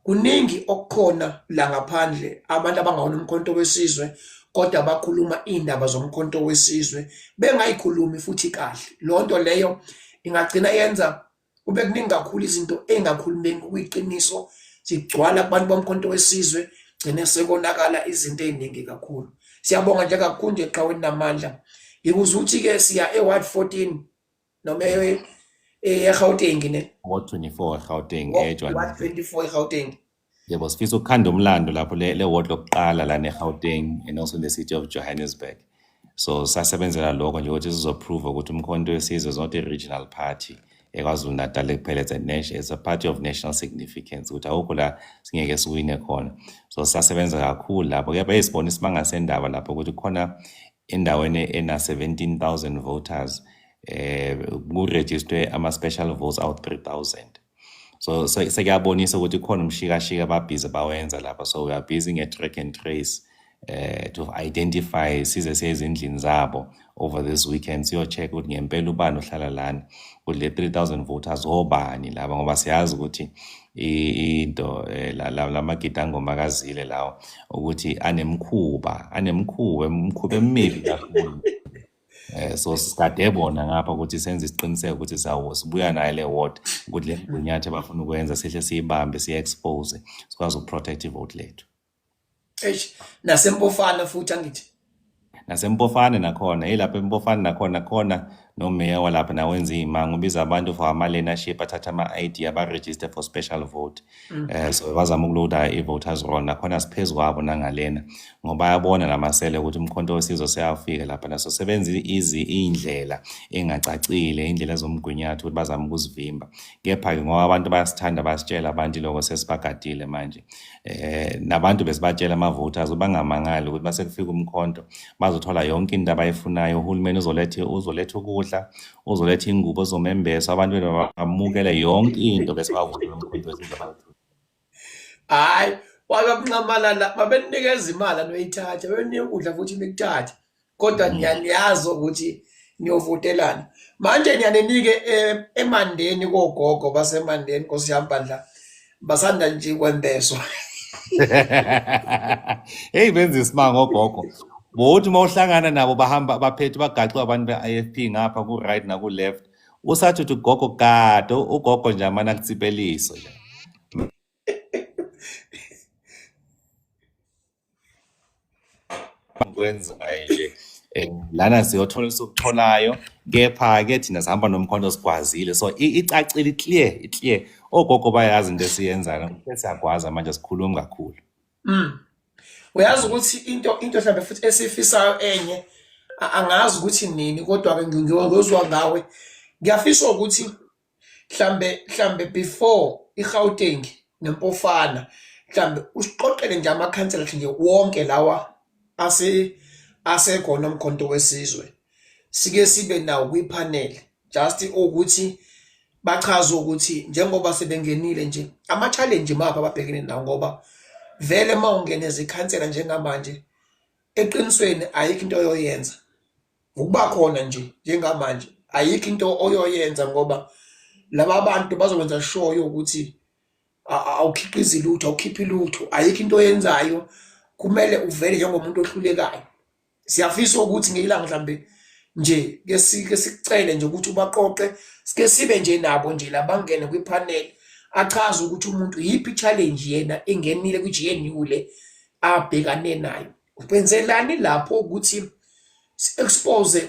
kuningi okukhona la ngaphandle abantu abangawona umkhonto wesizwe kodwa bakhuluma indaba zomkhonto wesizwe bengayikhulumi futhi kahle lonto leyo ingagcina yenza kube kuningi kakhulu izinto engakhulumeki kuyiqiniso sigcwala kubantu bomkhonto wesizwe gcine sekonakala izinto eziningi kakhulu siyabonga nje kakhulu nje eqhaweni namandla ngikuza ukuthi ke siya eWard 14 noma eGauteng ne Ward 24 Gauteng Ward Johannesburg. 24 eGauteng Yebo sifisa ukukhanda umlando lapho le ward lokuqala la neGauteng and also in the city of Johannesburg. So sasebenzela lokho nje ukuthi sizoprove ukuthi umkhonto wesizwe is not a regional party eKwaZulu Natal kuphela, it's a party of national significance ukuthi awukho la singeke siwine khona. So sasebenza kakhulu lapho kuyaba yisibona isimanga sendaba lapho ukuthi khona endaweni ena 17,000 voters kuregister ama special votes out 3,000. So sekuyabonisa ukuthi khona umshikashika ababhizi bawenza lapha, so we are busy nge-track and trace to identify size sezindlini zabo over this weekend siyo-check ukuthi ngempela ubani ohlala lana ukuthi le 3,000 voters obani laba ngoba siyazi ukuthi into lamagidangoma kazile lawo ukuthi anemkhuba emibi kakhulu. So sikade bona ngapha ukuthi senze isiqiniseko ukuthi sibuya nayo le ward ukuthi le mgunyathi abafuna ukwenza sihle siyibambe siye-expose sikwazi ukuprotect ivote lethu. Nasempofana futhi angithi Nasempofane nakhona yilapha empofane nakhona khona nomeya walapha nawenza iy'manga ubiza abantu for ama-learnership athatha ama-ID aba-register for special vote. So bazama ukuloada i-voters roll nakhona siphezu kwabo nangalena ngoba ayabona namasele ukuthi umkhonto wesizwe seyafika lapha naso sebenza iy'ndlela engacacile iy'ndlela zomgunyathi ukuthi bazame ukuzivimba. Kepha-ke ngoba abantu bayasithanda basitshela abantu iloko sesibagadile manje nabantu besibatshela ama-voters bangamangali ukuthi mase kufika umkhonto bazothola yonke into abayifunayo. Uhulumeni uzoletha ukudla, uzoletha ingubo zomembeso, abantu bamukele yonke into bese bavula umkhonto wesizwe. hayi wabamncamalala babenikeza imali anoyithatha benika ukudla futhi nikuthathe kodwa niyaniyazi ukuthi niyovotelana manje niyanenike emandeni kogogo basemandeni Nkosi yambandla basanda nje kwembeswa. Hey benza isimanga ogogo bothi mawuhlangana nabo bahamba baphethe bagaxwa abantu be-IFP ngapha ku-right naku-left usathi uthi ugogo kade ugogo nje amana kutsipeliso nje. Kwenza nje lana siyothola esikutholayo kepha-ke thina sihamba nomkhonto sikwazile so icacile clear ogogo bayazi into esiyenzayo siyakwazi manje sikhuluma kakhulu. Uyazi ukuthi into mhlawumbe futhi esifisayo enye angazi ukuthi nini kodwa-ke ngiyozwa ngawe ngiyafisa ukuthi mhlambe before iGauteng nempofana mhlambe usiqoqele nje amakhansela nje wonke lawa asekhona umkhonto wesizwe sike sibe nawo kwipanel just ukuthi bachaze ukuthi njengoba sebengenile nje ama-challenge mapha ababhekene nawo ngoba vele mawungena ezikhansela njengamanje eqinisweni ayikho into oyoyenza ukuba khona nje njengamanje ayikho into oyoyenza ngoba laba bantu bazokwenza sure ukuthi awukhiqizi lutho awukhiphi lutho ayikho into oyenzayo kumele uvele njengomuntu ohlulekayo. Siyafisa ukuthi ngilanga mhlambe nje ke sicele nje ukuthi ubaqoqe sike sibe nje nabo nje labangene kwipanel achaza ukuthi umuntu yiphi challenge yena engenile ku-GNU le abhekane nayo ukwenzelani lapho ukuthi si-expose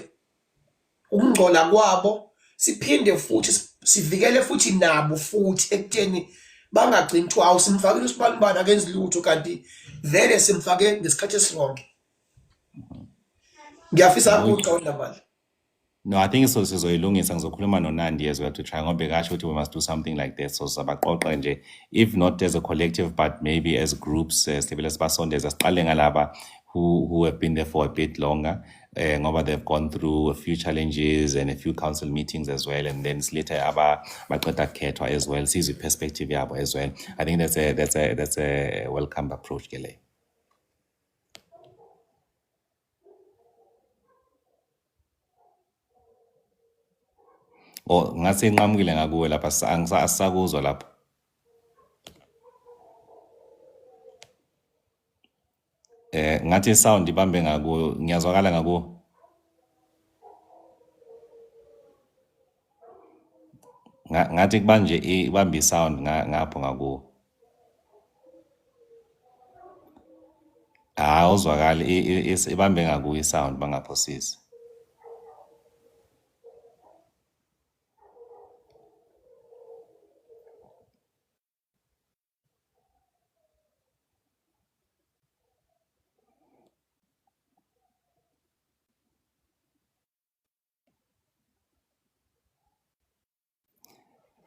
ukungcola kwabo siphinde futhi sivikele futhi nabo futhi ekutheni bangagcini kuthiwa awu simfakile usibanibani akenzi lutho kanti vele simfake ngesikhathi esonke. Ngiyafisa ukuqonda manje. No, I think so sizoyilungisa ngizokhuluma noNandi as well to try ngoba bekasho ukuthi we must do something like that so sabaqoqa nje if not as a collective but maybe as groups sibele sibasondeza siqale ngalaba who have been there for a bit longer ngoba they've gone through a few challenges and a few council meetings as well and then later baqeda kukhethwa as well sizwe perspective yabo as well. I think that's a welcome approach ke leyo. ngathi inqamukile ngakuwe lapha asisakuzwa lapha. Ngathi sound ibambe ngakuwe, ngiyazwakala ngakuwe. Ngathi kubanje ibambe isound ngapho ngakuwe. Uzwakala ibambe ngakuwe isound bangaphosisi.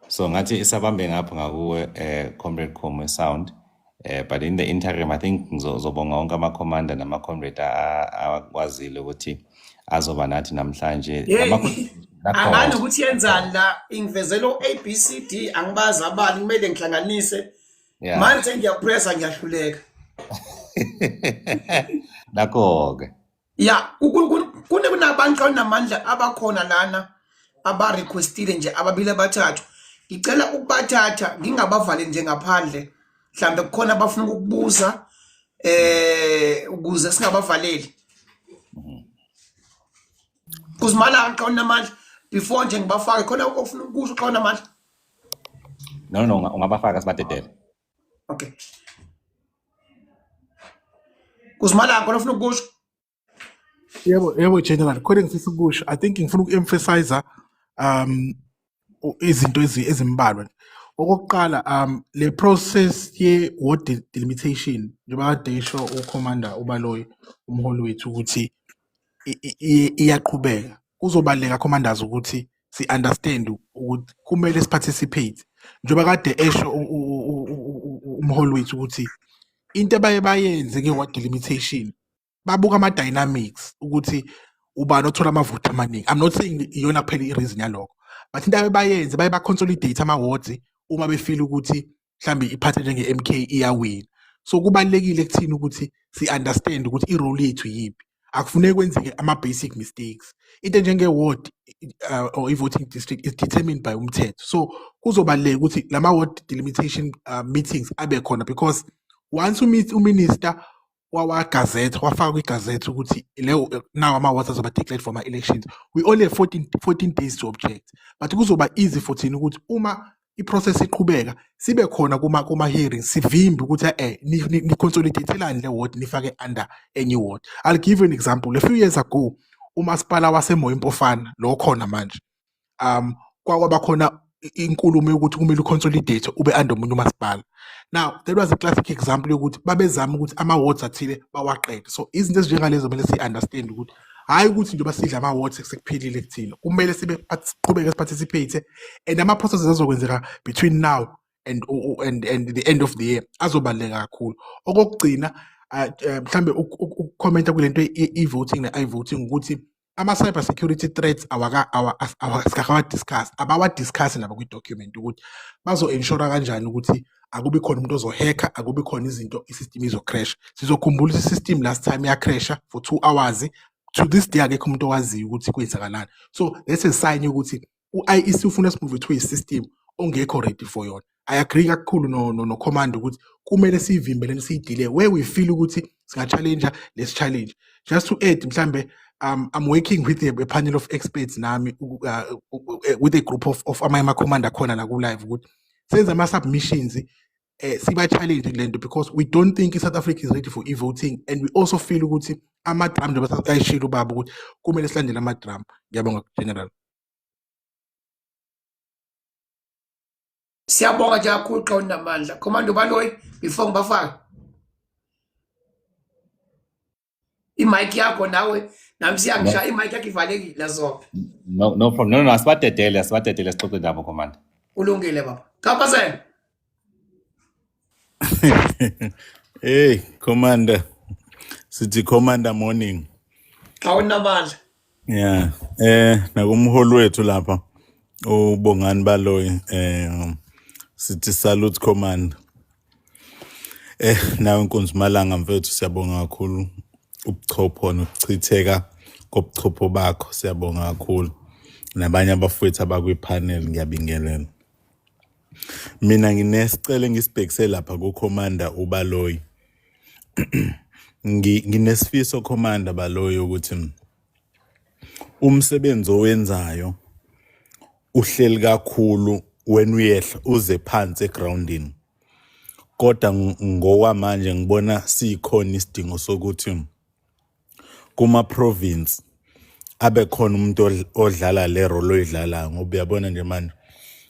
So ngathi isabambe ngapho ngakuwe Comrade Khomo sound. But in the interim, I think ngizobonga wonke ama-commander nama-comrade akwazile ukuthi azoba nathi namhlanje. Angani ukuthi yenzani la ingivezelo ABCD angibazi abani kumele ngihlanganise. Manje sengiyapressa ngiyahluleka. Nakho-ke. Ya, kunabantu namandla abakhona lana aba-requestile nje ababili abathathu. Ngicela ukubathatha ngingabavali nje ngaphandle. Mhlambe kukhona abafuna ukubuza ukuze singabavaleli. Kuzimala xa unamandla before nje ngibafake khona ofuna ukusho xa unamandla. No, ungabafaka sibatetele. Okay. Kuzimala khona ofuna ukusho. Yebo General, khona ngifisa ukusho. I think ngifuna uku-emphasize izinto ezimbalwa. Okokuqala le process ye-ward delimitation njengoba kade isho uCommander uBaloyi umholi wethu ukuthi iyaqhubeka. Kuzobaleka commanders ukuthi si-understand ukuthi kumele siparticipate njengoba kade esho umholi wethu ukuthi into bayenze nge-ward delimitation babuka ama-dynamics ukuthi ubani othola amavoti amaningi. I'm not saying iyona kuphela i-reason yalokho, but into bayenze ba-consolidate ama-wards uma befila ukuthi mhlambe iphathe njenge-MK iyawina. So kubalekile kuthina ukuthi si-understand ukuthi i-role yethu yipi. Akufuneki kwenzeke ama-basic mistakes. Into njenge-ward or i-voting district is determined by umthetho. So kuzobaleka ukuthi lama-ward delimitation meetings abe khona because once uminister wagazethe wafaka kwigazethe ukuthi now ama-wards azoba declared for ama-elections, we only have 14 days to object. But kuzoba easy for thina ukuthi uma i-process iqhubeka sibe khona kuma-hearings sivimbe ukuthi ni-consolidateelani le ward nifake under any ward. I'll give you an example. A few years ago umasipala waseMoyempofana lo khona manje kwaba khona inkulumo yokuthi kumele uconsolidate ube under omunye umasipala. Now that was a classic example yokuthi babezama ukuthi ama-wards athile bawaqede. So izinto ezinjengalezo kumele si-understand ukuthi hayi ukuthi njengoba sidla ama-wards sekuphelile kuthina, kumele siqhubeke siparticipate and ama-processes azokwenzeka between now and the end of the year azobaluleka kakhulu. Okokugcina mhlambe ukukhomenta kule nto i-voting ne-i-voting ukuthi ama-cyber security threats abawadiscuss nabo kwi-document ukuthi bazo-ensure kanjani ukuthi akubi khona umuntu ozohacka, akubi khona izinto i-system izo-crash. Sizokhumbula i-system last time ya-crasha for 2 hours. To this day akekho umuntu owaziyo ukuthi kwenzakalani. So that's a sign yokuthi u-IEC ufuna simove to i-system ongekho ready for yona. I agree kakhulu no command ukuthi kumele siyivimbeleni siyidile where we feel ukuthi singa-challenge, let's challenge. Just to add mhlambe I'm working with a panel of experts nami with a group of ama commander khona la ku live ukuthi senze ama-submissions siba-challenge le nto because we don't think South Africa is ready for e-voting and we also feel ukuthi ama-drum njengoba ayishilo ubaba ukuthi kumele silandele ama-drum. Ngiyabonga General. Siyabonga nje kakhulu xa unamandla. Command uBaloyi before ngibafaka. I-mic yakho nawe nami siyangishaya i-mic yakho ivalekile zonke. No problem. No, asibatetele sixoxe nabo Commander. Ulungile baba. Kapasene. Hey, Commander. Sithi Commander morning. Xa unamandla. Yeah. Nakumholi wethu lapha uBongani Baloyi sithi salute Commander. Nawe Nkunzi Malanga mfethu siyabonga kakhulu ubuchopho nokuchitheka kobuchopho bakho, siyabonga kakhulu. nabanye abafowethu abakwi-panel ngiyabingelela. Mina nginesicelo ngisibhekise lapha kuCommander uBaloyi. Nginesifiso Commander Baloyi ukuthi umsebenzi owenzayo uhleli kakhulu when uyehla uze phansi egroundini. Kodwa ngokwamanje ngibona sikhona isidingo sokuthi kuma province abe khona umuntu odlala le role oyidlalayo ngoba uyabona nje manje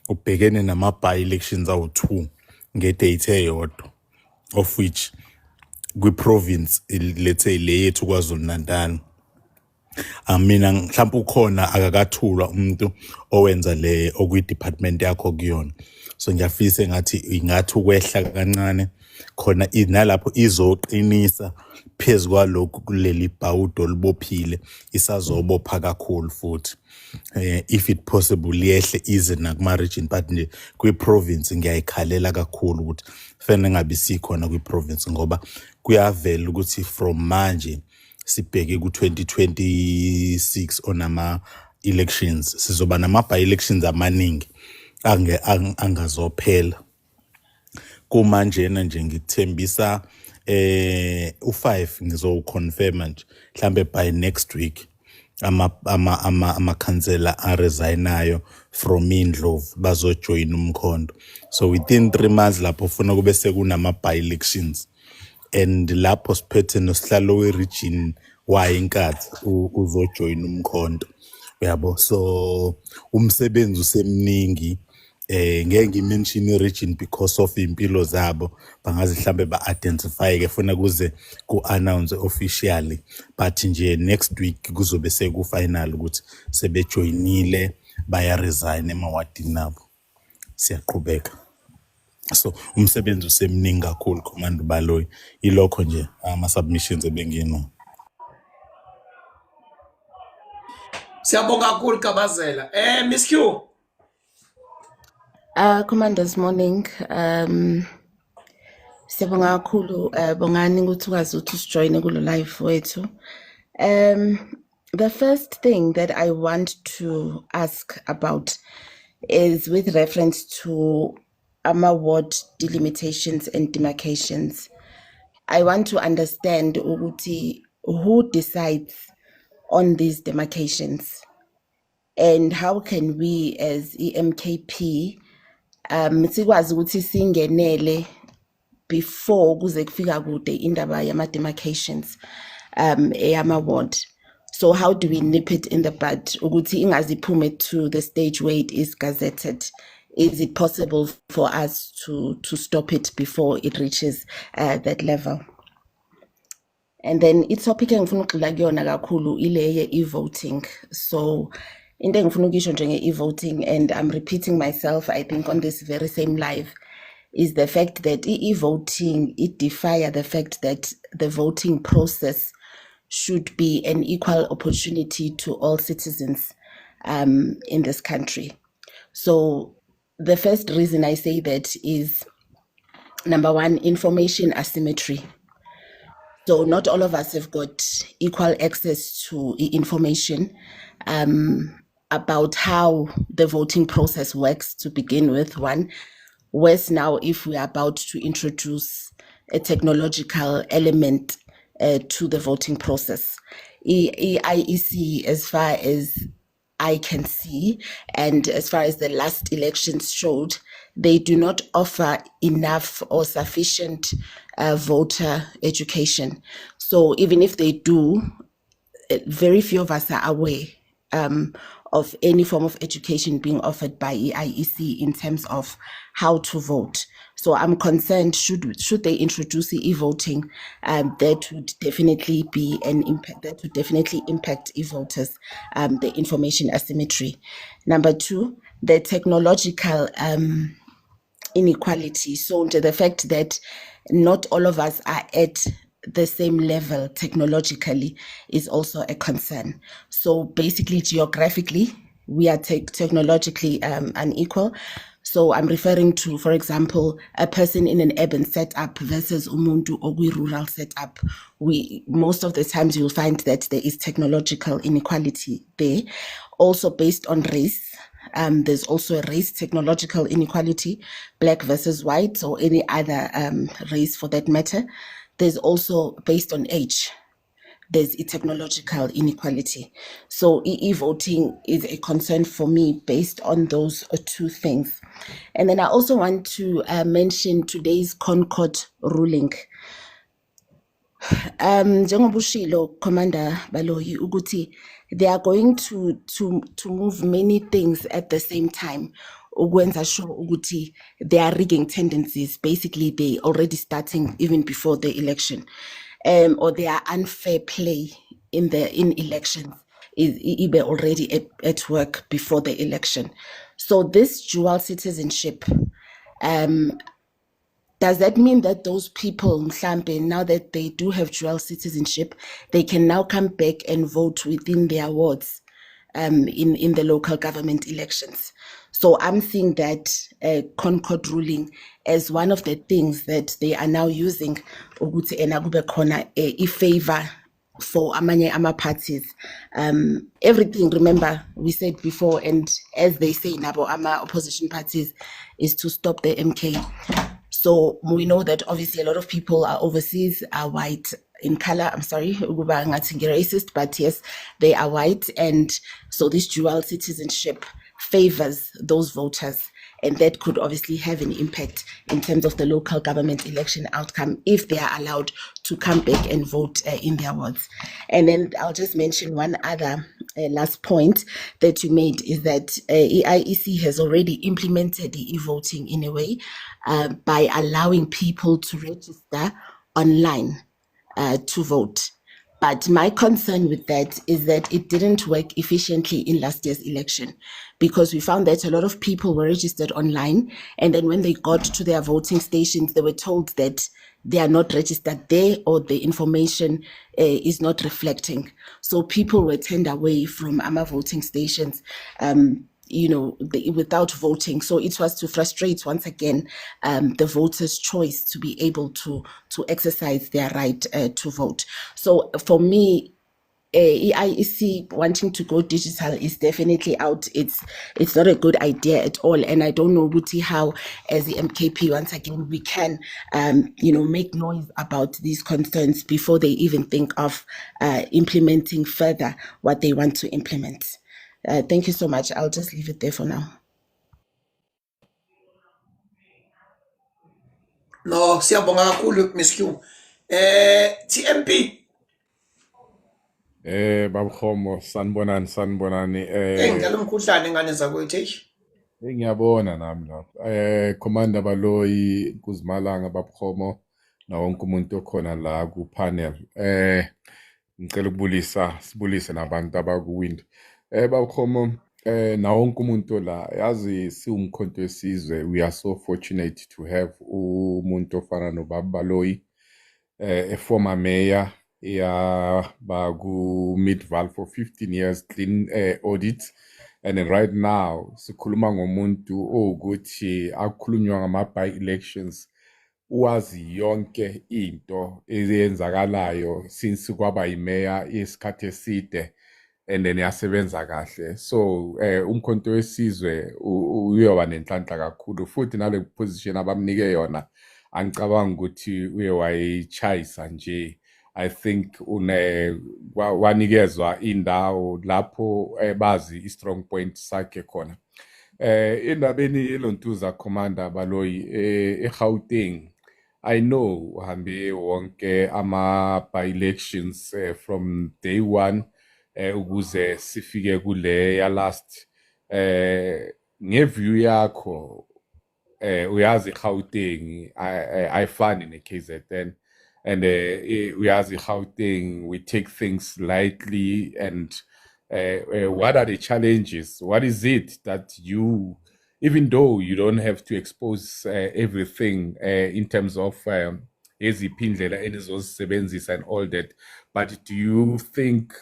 ubhekene nama by elections awu2 ngedate eyodwa of which kwi province let's say le yethu kwaZulu Natal. Mina mhlawumbe ukhona akakathulwa umuntu owenza le okwi department yakho kuyona. So ngiyafisa ingathi ukwehla kancane khona nalapho izoqinisa phezukwa lokhu kuleli bhawudo libophile isazobopha kakhulu futhi. If it possible yehle ize nakuma region but nje kwi province ngiyayikhalela kakhulu ukuthi fanele ngabe sikhona kwi province ngoba kuyavela ukuthi from manje sibheke ku 2026 onama elections sizoba nama by elections amaningi angazophela. Kumanjena nje ngithembisa u5 ngizoconfirm nje mhlambe by next week ama councillor aresignayo from Indlovu bazojoin umkhondo. So within 3 months lapho ufuna kube sekunama by elections and lapho siphethe nosihlalo we region wayinkatha uzojoin umkhondo. Yabo, so umsebenzi usemningi ngeke ngimention region because of impilo zabo bangazi mhlambe ba-identify ke funa kuze ku-announce officially but nje next week kuzobe sekufinal ukuthi sebejoinile baya-resign emawadini nabo. Siyaqhubeka. So umsebenzi usemningi kakhulu Commander Baloyi, ilokho nje ama-submissions ebenginawo. Siyabonga kakhulu Kabazela. Miss Q. Commanders morning. Siyabonga kakhulu bongani ukuthi ukwazi ukuthi usijoine kulo live wethu. The first thing that I want to ask about is with reference to ward delimitations and demarcations. I want to understand ukuthi who decides on these demarcations and how can we as EMKP sikwazi ukuthi singenele before kuze kufika kude indaba yama demarcations eyama ward. So how do we nip it in the bud ukuthi ingaziphume to the stage where it is gazetted? Is it possible for us to stop it before it reaches that level? And then itopic engifuna ukugxila kuyona kakhulu ile e-voting. So into engifuna ukisho njenge e-voting, and I'm repeating myself I think on this very same live, is the fact that e-voting it defy the fact that the voting process should be an equal opportunity to all citizens in this country. So the first reason I say that is, number one, information asymmetry. So not all of us have got equal access to information about how the voting process works to begin with, one. Whereas now if we are about to introduce a technological element to the voting process. IEC, as far as I can see, and as far as the last elections showed, they do not offer enough or sufficient voter education. So even if they do, very few of us are aware of any form of education being offered by IEC in terms of how to vote. So I'm concerned, should they introduce e-voting, that would definitely be an impact, that would definitely impact e-voters, the information asymmetry. Number two, the technological inequality. So the fact that not all of us are at the same level technologically is also a concern. So basically, geographically, we are technologically unequal. So I'm referring to, for example, a person in an urban setup versus umuntu okwi rural setup. Most of the times you'll find that there is technological inequality there. Also based on race, there's also a race technological inequality, black versus white or any other race for that matter. There's also based on age. There's a technological inequality. So e-voting is a concern for me based on those two things. And then I also want to mention today's Concord ruling. Njengoba ushilo Commander Baloyi ukuthi they are going to move many things at the same time ukwenza sure ukuthi they are rigging tendencies. Basically they already starting even before the election, or they are unfair play in elections is already at work before the election. So this dual citizenship, does that mean that those people, mhlambe, now that they do have dual citizenship, they can now come back and vote within their wards in the local government elections? So I'm seeing that Concord ruling as one of the things that they are now using ukuthi ena kube khona i-favor for amanye ama-parties. Everything, remember, we said before, and as they say nabo ama-opposition parties, is to stop the MK. So we know that obviously a lot of people are overseas, are white in color. I'm sorry, ukuba ngathi ngi-racist, but yes, they are white. And so this dual citizenship favors those voters. And that could obviously have an impact in terms of the local government election outcome if they are allowed to come back and vote in their wards. And then I'll just mention one other last point that you made is that EIEC has already implemented the e-voting in a way by allowing people to register online to vote. But my concern with that is that it didn't work efficiently in last year's election because we found that a lot of people were registered online. And then when they got to their voting stations, they were told that they are not registered there or the information is not reflecting. So people were turned away from our voting stations, without voting. So it was to frustrate once again the voters' choice to be able to exercise their right to vote. So for me, EIEC wanting to go digital is definitely out. It's not a good idea at all. And I don't know, Buti, how as the MKP, once again, we can, make noise about these concerns before they even think of implementing further what they want to implement. Thank you so much. I'll just leave it there for now. No, siyabonga kakhulu Miss Q. TMP. Babkhomo sanibonani Ngalo mkhuhlane ngane zakwethu eish. ngiyabona nami lapho Commander Baloyi kuzimalanga Babkhomo na wonke umuntu okhona la ku panel ngicela sibulise nabantu abakuwind Babkhomo na wonke umuntu la yazi siwumkhonto wesizwe. We are so fortunate to have umuntu ofana noBaba Baloyi, a former mayor bagu Midvaal for 15 years, clean audit. And then right now, sikhuluma ngomuntu ukuthi akukhulunywa ngama-by-elections, uwazi yonke into eyenzakalayo since kwaba imeya yesikhathi eside and then yasebenza kahle. So umkhonto wesizwe uyoba nenhlanhla kakhulu futhi nale position abamnike yona angicabanga ukuthi uye wayichayisa nje. I think wanikezwa indawo lapho bazi i-strong point sakhe khona. Indabeni elontuza Commander Baloyi eGauteng, I know uhambe wonke ama-by-elections from day one ukuze sifike kule ya last. Ngeview yakho uyazi iGauteng ayifani ne-KZN. And we as a Gauteng, we take things lightly. And what are the challenges? What is it that you, even though you don't have to expose everything in terms of ezipindlela enizozisebenzisa and all that, but do you think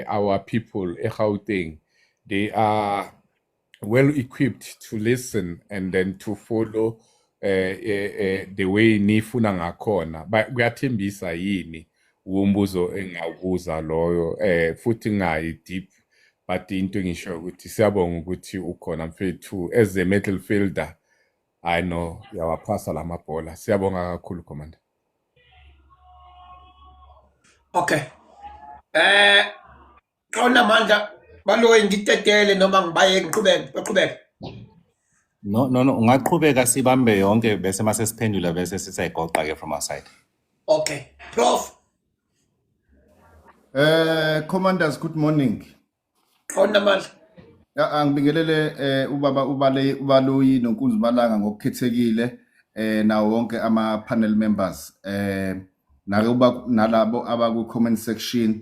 our people eGauteng they are well equipped to listen and then to follow the way nifuna ngakhona. Kuyathembisa yini umbuzo engawubuza loyo futhi ngayi deep, but into engisho ukuthi siyabonga ukuthi ukhona mfethu as a middle fielder. I know yawaphasa lamabhola. Siyabonga kakhulu Commander. Okay. Awunamandla baloyi ngitetele noma ngibaye ngiqhubeke. No, ungaqhubeka sibambe yonke bese mase siphendula bese sisayigoqa ke from our side. Okay. Prof, Commanders, good morning. awunamandla. Angibingelele ubaba ubaloyi noNkunzi Malanga ngokukhethekile nawo wonke ama panel members nalabo abaku comment section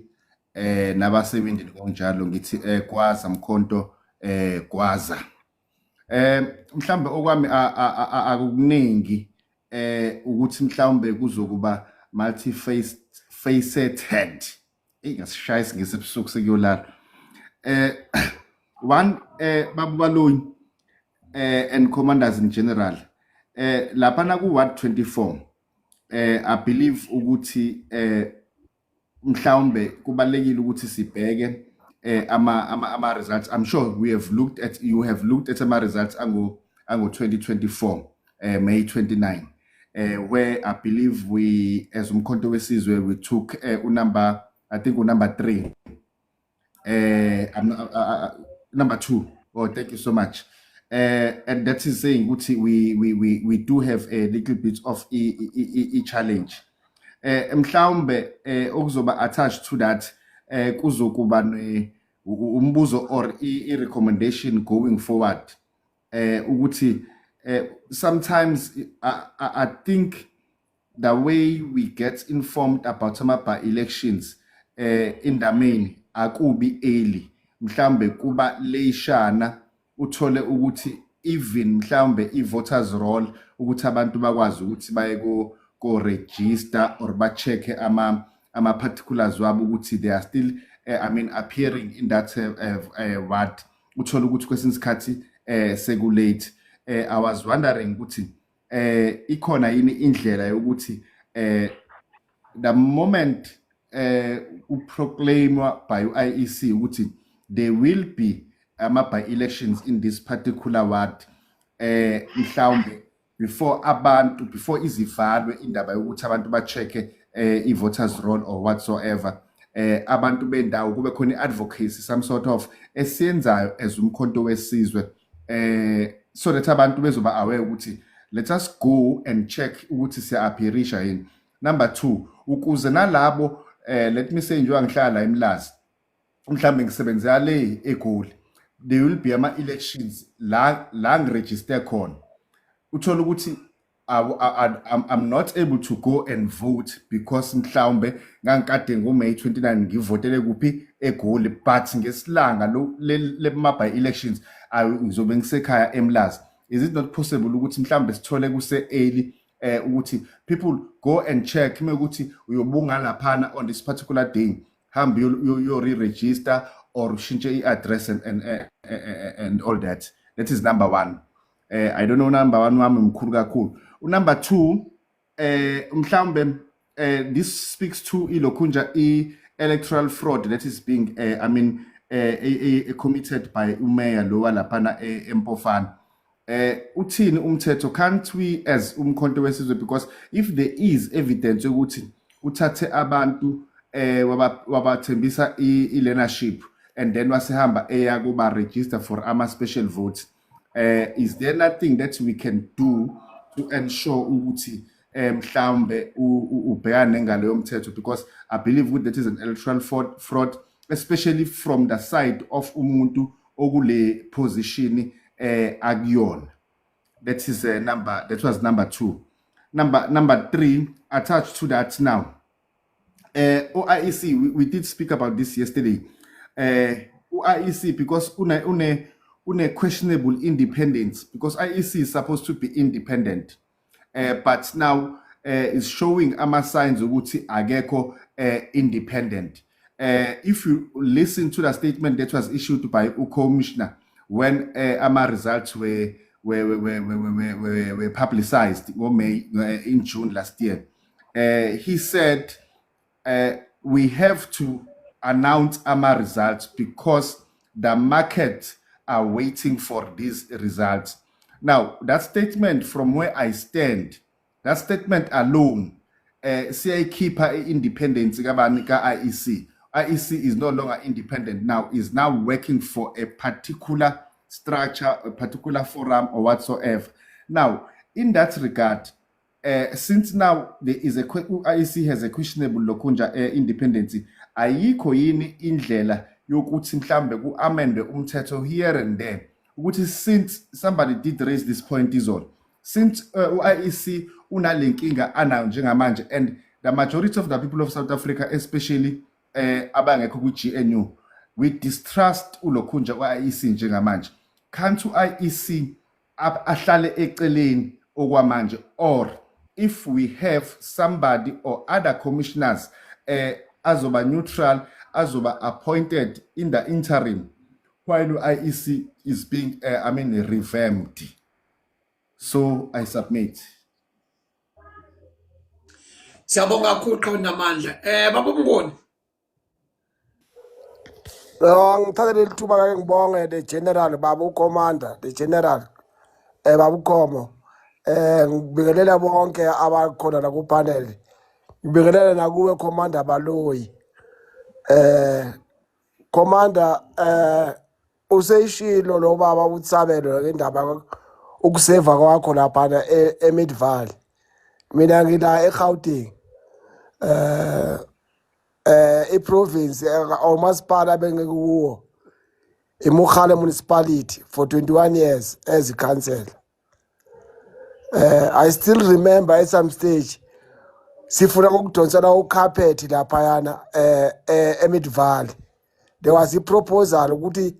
nabasebenzini konjalo ngithi kwaza mkhonto kwaza mhlambe okwami akukuningi ukuthi mhlambe kuzokuba multifaceted ingasishayisi ngesebusuku sekuyolala one babaloyi and commanders in general lapha ku Ward 24 I believe ukuthi mhlawumbe kubalekile ukuthi sibheke ama results. I'm sure you have looked at ama results ango 2024 May 29 where I believe we as umkhonto wesizwe we took number 3 number 2. Oh, thank you so much. And that is saying we do have a little bit of a challenge. Mhlawumbe okuzoba attached to that kuzokuba umbuzo or a recommendation going forward. Ukuthi sometimes I think the way we get informed about some elections in the main akubi early. Mhlawumbe kuba leshana uthole ukuthi even mhlawumbe i-voters roll ukuthi abantu bakwazi ukuthi baye go register or ba check ama particulars wabo ukuthi they are still appearing in that ward. Uthole ukuthi kwesinye isikhathi sekulate. I was wondering ukuthi ikhona yini indlela yokuthi the moment uproclaimwa by IEC ukuthi there will be by-elections in this particular ward mhlawumbe before izivalwe indaba yokuthi abantu ba-check i-voters roll or whatsoever abantu bendawo kube khona i-advocacy some sort of esiyenzayo as umkhonto wesizwe so that abantu bezoba aware ukuthi let us go and check ukuthi siya-appearisha yini. Number 2, ukuze nalabo let me say njengoba ngihlala eMlazi mhlawumbe ngisebenzela le eGoli, there will be ama-elections la ngiregister khona uthola ukuthi I'm not able to go and vote because mhlawumbe ngangikade ngoMay 29 ngivotele kuphi eGoli, but ngesilanga le by-elections ngizobe ngisekhaya eMlazi. Is it not possible ukuthi mhlawumbe sithole kuse early ukuthi people go and check ukuthi uyobunga laphana on this particular day, hambe yo re-register or ushintshe i-address and all that. That is number 1. I don't know number 1 wami mkhulu kakhulu. Number 2, mhlawumbe this speaks to ilokhunja electoral fraud that is being committed by umayor lowa laphana eMpofana. Uthini umthetho, can't we as umkhonto wesizwe, because if there is evidence ukuthi uthathe abantu wabathembisa i-learnership and then wasehamba eya kuba register for ama special votes, is there nothing that we can do to ensure ukuthi mhlawumbe ubhekane ngaleyo mthetho, because I believe that is an electoral fraud, especially from the side of umuntu okule position akuyona. That was number 2. Number 3, attached to that now. OIEC, we did speak about this yesterday. OIEC, because une questionable independence, because IEC is supposed to be independent, but now is showing ama signs ukuthi agekho independent. If you listen to the statement that was issued by Commissioner when AMA results were publicized in June last year, he said we have to announce AMA results because the market are waiting for these results. Now, that statement, from where I stand, that statement alone, CIKIPA independence, IEC. IEC is no longer independent now, is now working for a particular structure, a particular forum or whatsoever. Now, in that regard, since now there is IEC has a questionable lokunja independence, ayikho yini indlela yokuthi mhlambe ku-amendwe umthetho here and there, ukuthi since somebody did raise this point is all, since IEC unalenkinga anayo njengamanje, and the majority of the people of South Africa, especially abangekho ku-GNU, we distrust ulokhunja kwa-IEC njengamanje. Can't IEC ahlale eceleni okwamanje, or if we have somebody or other commissioners azoba neutral, azoba appointed in the interim while IEC is being revamped. So I submit. Siyabonga kakhulu Qonda Mandla. Baba Mngoni. Ngithatha leli thuba ke ngibonge the general baba commander, the general baba Khomo. Ngibingelela bonke abakhona la ku panel. Ngibingelela nakuwe commander Baloyi. Commander useyishilo lo baba utsabelo indaba ukuseva kwakho lapha eMidvalley. Mina ngila eGauteng. I-province umasipala bengekuwo iMogale municipality for 21 years as a councillor. I still remember at some stage sifuna ukudonsela ucarpet laphayana eMidvalley. There was a proposal ukuthi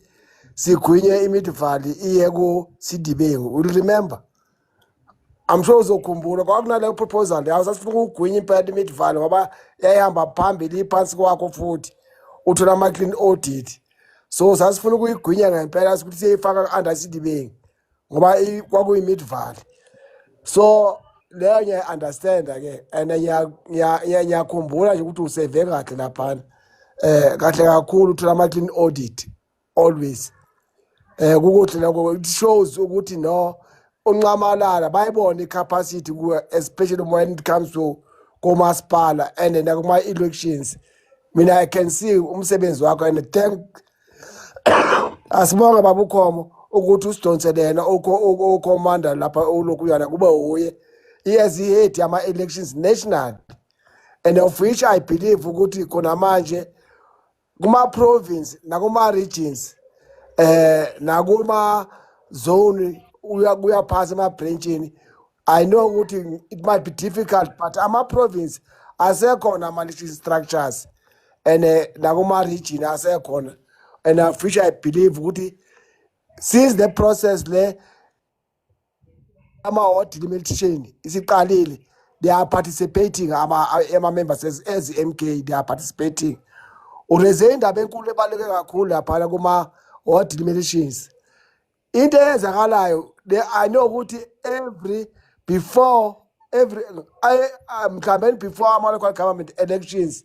sigwinye iMidvalley iye ku Sidibengu. You remember? I'm sure uzokhumbula kwakunale proposal yawo sasifuna ukugwinya impela iMidvalley ngoba yayihamba phambili iphansi kwakho futhi uthola ama clean audit. So sasifuna ukuyigwinya ngempela ukuthi siyifaka under Sidibengu ngoba kwakuyiMidvalley. So leyo ngiya understand ke, and ngiyakhumbula nje ukuthi useve kahle lapha kahle kakhulu uthola ama clean audit always. Kukuhle lokho, it shows ukuthi no unqamalala bayibona icapacity kuwe, especially when it comes to komasipala and then kuma elections. Mina I can see umsebenzi wakho, and thank asibonga baba uKhomo ukuthi usidonsele yena commander lapha olokuyana kube uye. He has head ama elections national, and of which I believe ukuthi khona manje kuma province nakuma regions nakuma zone uya pass ama branchini. I know ukuthi it might be difficult, but ama province asekhona ama structures and nakuma region asekhona, and of which I believe ukuthi since the process le ama ward delimitation isiqalile, they are participating ama members as MK, they are participating. Ureze indaba enkulu ebaleke kakhulu lapha kuma ward delimitations. Into eyenzakalayo, I know ukuthi before our local government elections,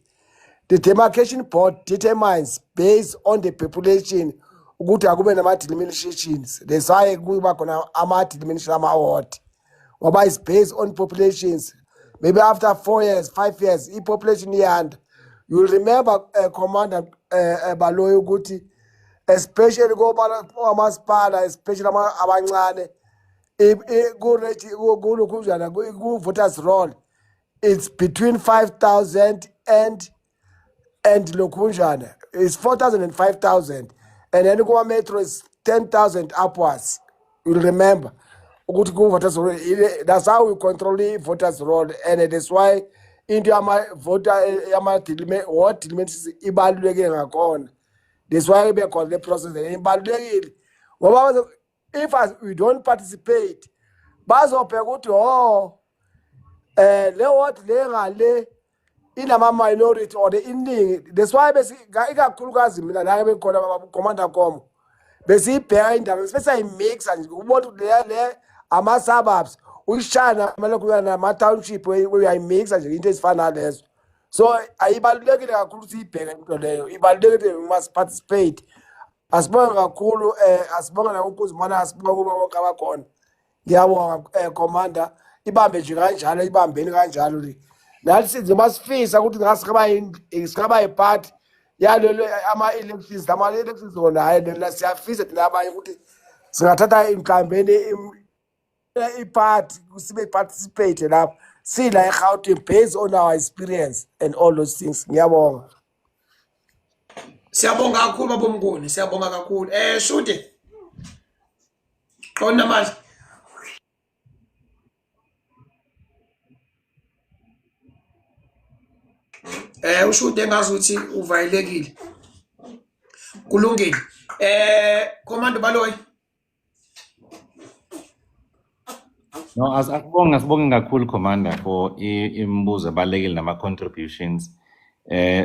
the demarcation board determines based on the population ukuthi akube nama delimitations. That's why kuba khona ama delimitation ama ward. Ngoba is based on populations. Maybe after 4 years, 5 years, population iyanda. You will remember Commander Baloyi ukuthi especially komasipala, especially abancane ku voters roll, it's between 5,000 and lokunjana it's 4,000 and 5,000, and then kuma metro is 10,000 upwards. You remember ukuthi ku voters roll, that's how we control the voters roll, and that's why into ama voter what delimitations ibaluleke ngakhona. That's why we call the process ibalulekile ngoba if we don't participate bazobheka ukuthi le what le ngale inama-minority or the iningi. That's why ikakhulukazi mina la bekhona Commander Com besiyibheka indaba besayimixa nje ubona ukuthi le ama-suburbs uyishana malokhu nama-township uyayimixa nje into ezifana nalezo. So ayibalulekile kakhulu ukuthi siyibheke into leyo, ibalulekile we must participate. Asibonge kakhulu asibonge nakunkuzimana asibonge kuba bonke abakhona. Ngiyabonga Commander, ibambe nje kanjalo ibambeni kanjalo le. Nathi size masifisa ukuthi ngasikhaba yipart yalelo ama-elections wona hayi la siyafisa thina abanye ukuthi singathatha imkambeni ipart sibe participate lapho sila eGauteng based on our experience and all those things. Ngiyabonga. Siyabonga kakhulu babomnguni, siyabonga kakhulu. Shuti. Qona manje. Ushuti engazuthi uvayelekile. Kulungile. Command Baloyi. No, asibonge kakhulu Commander for imbuzo abalekile nama contributions.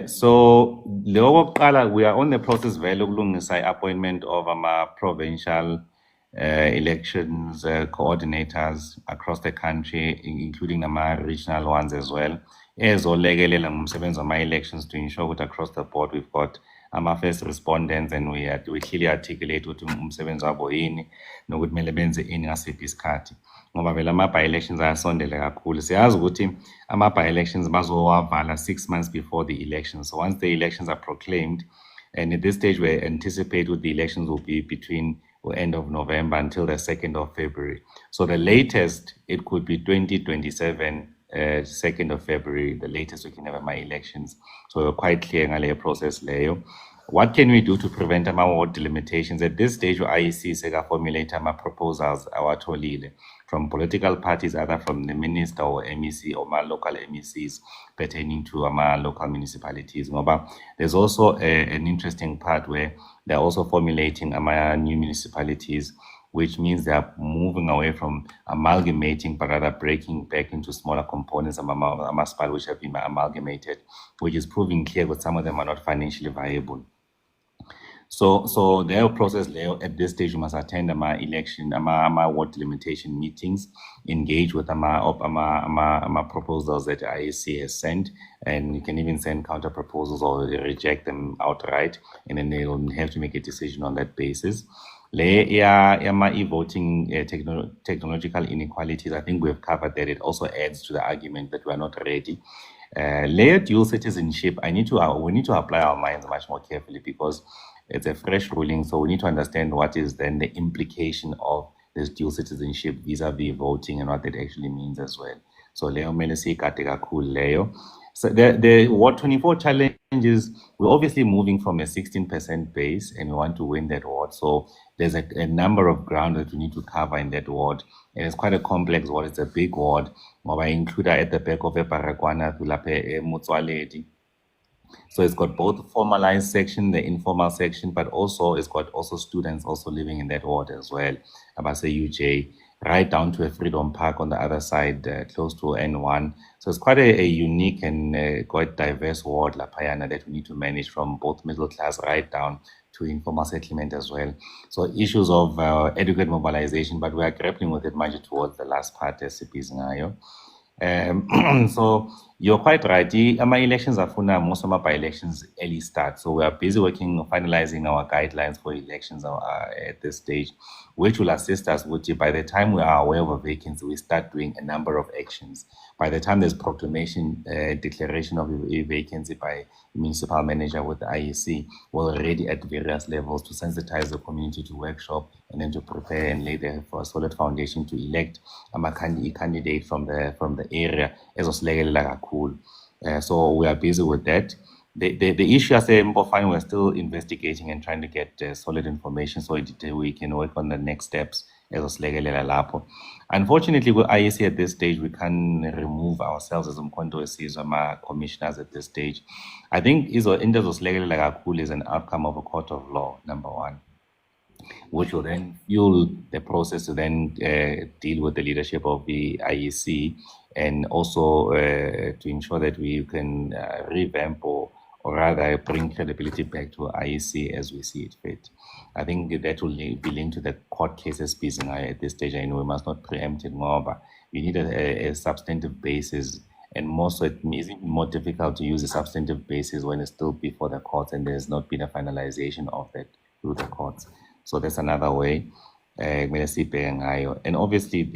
So leyo kokuqala we are on the process vele ukulungisa appointment of ama provincial elections coordinators across the country, including nama regional ones as well, ezolekelela ngomsebenzi wama elections to ensure that across the board we've got ama first respondents and we clearly articulate ukuthi umsebenzi wabo yini nokuthi kumele benze ini ngasiphi isikhathi, ngoba vele ama by-elections ayasondela kakhulu. Siyazi ukuthi ama by-elections bazowavala 6 months before the elections. So once the elections are proclaimed, and at this stage we anticipate that the elections will be between the end of November until the 2nd of February. So the latest, it could be 2027, 2nd of February, the latest we can have my elections. So we're quite clear in our process layer. What can we do to prevent our ward delimitations? At this stage, IEC sega formulate our proposals, our tolile, from political parties, either from the minister or MEC or my local MECs pertaining to our local municipalities. There's also an interesting part where they're also formulating our new municipalities, which means they are moving away from amalgamating, but rather breaking back into smaller components of municipal which have been amalgamated, which is proving clear that some of them are not financially viable. So their process at this stage, you must attend our election, our ward limitation meetings, engage with our proposals that IEC has sent, and you can even send counter proposals or reject them outright, and then they will have to make a decision on that basis. E-voting technological inequalities, I think we've covered that. It also adds to the argument that we are not ready. Layered dual citizenship, we need to apply our minds much more carefully because it's a fresh ruling, so we need to understand what is then the implication of this dual citizenship vis-a-vis voting and what that actually means as well. So Leo Melisi Katega Cool Leo. So the Ward 24 challenge is we're obviously moving from a 16% base and we want to win that ward. So there's a number of ground that we need to cover in that ward. And it's quite a complex ward. It's a big ward. I include at the back of a Parakwana, Tulape, Mutswaledi. So it's got both the formalized section, the informal section, but also it's got also students also living in that ward as well. Abase UJ, right down to a Freedom Park on the other side, close to N1. So it's quite a unique and quite diverse ward, La Payana, that we need to manage from both middle class right down to informal settlement as well. So issues of adequate mobilization, but we are grappling with it much towards the last part, SCPs Ngayo. So you're quite right. My elections are for now, most of my by-elections early start. So we are busy working on finalizing our guidelines for elections at this stage, which will assist us with, by the time we are aware of a vacancy, we start doing a number of actions. By the time there's proclamation, declaration of a vacancy by municipal manager with the IEC, we're already at various levels to sensitize the community to workshop and then to prepare and lay the solid foundation to elect a candidate from the area as cool. So we are busy with that. The issue as we're still investigating and trying to get solid information so we can work on the next steps as unfortunately with IEC at this stage we can't remove ourselves as commissioners at this stage. I think is an outcome of a court of law, number one, which will then fuel the process to then deal with the leadership of the IEC and also to ensure that we can revamp or rather bring credibility back to IEC as we see it fit. I think that will be linked to the court cases piece at this stage, and we must not preempt it more, but you need a substantive basis, and most it is more difficult to use a substantive basis when it's still before the courts and there's not been a finalization of that through the courts. So that's another way. And obviously,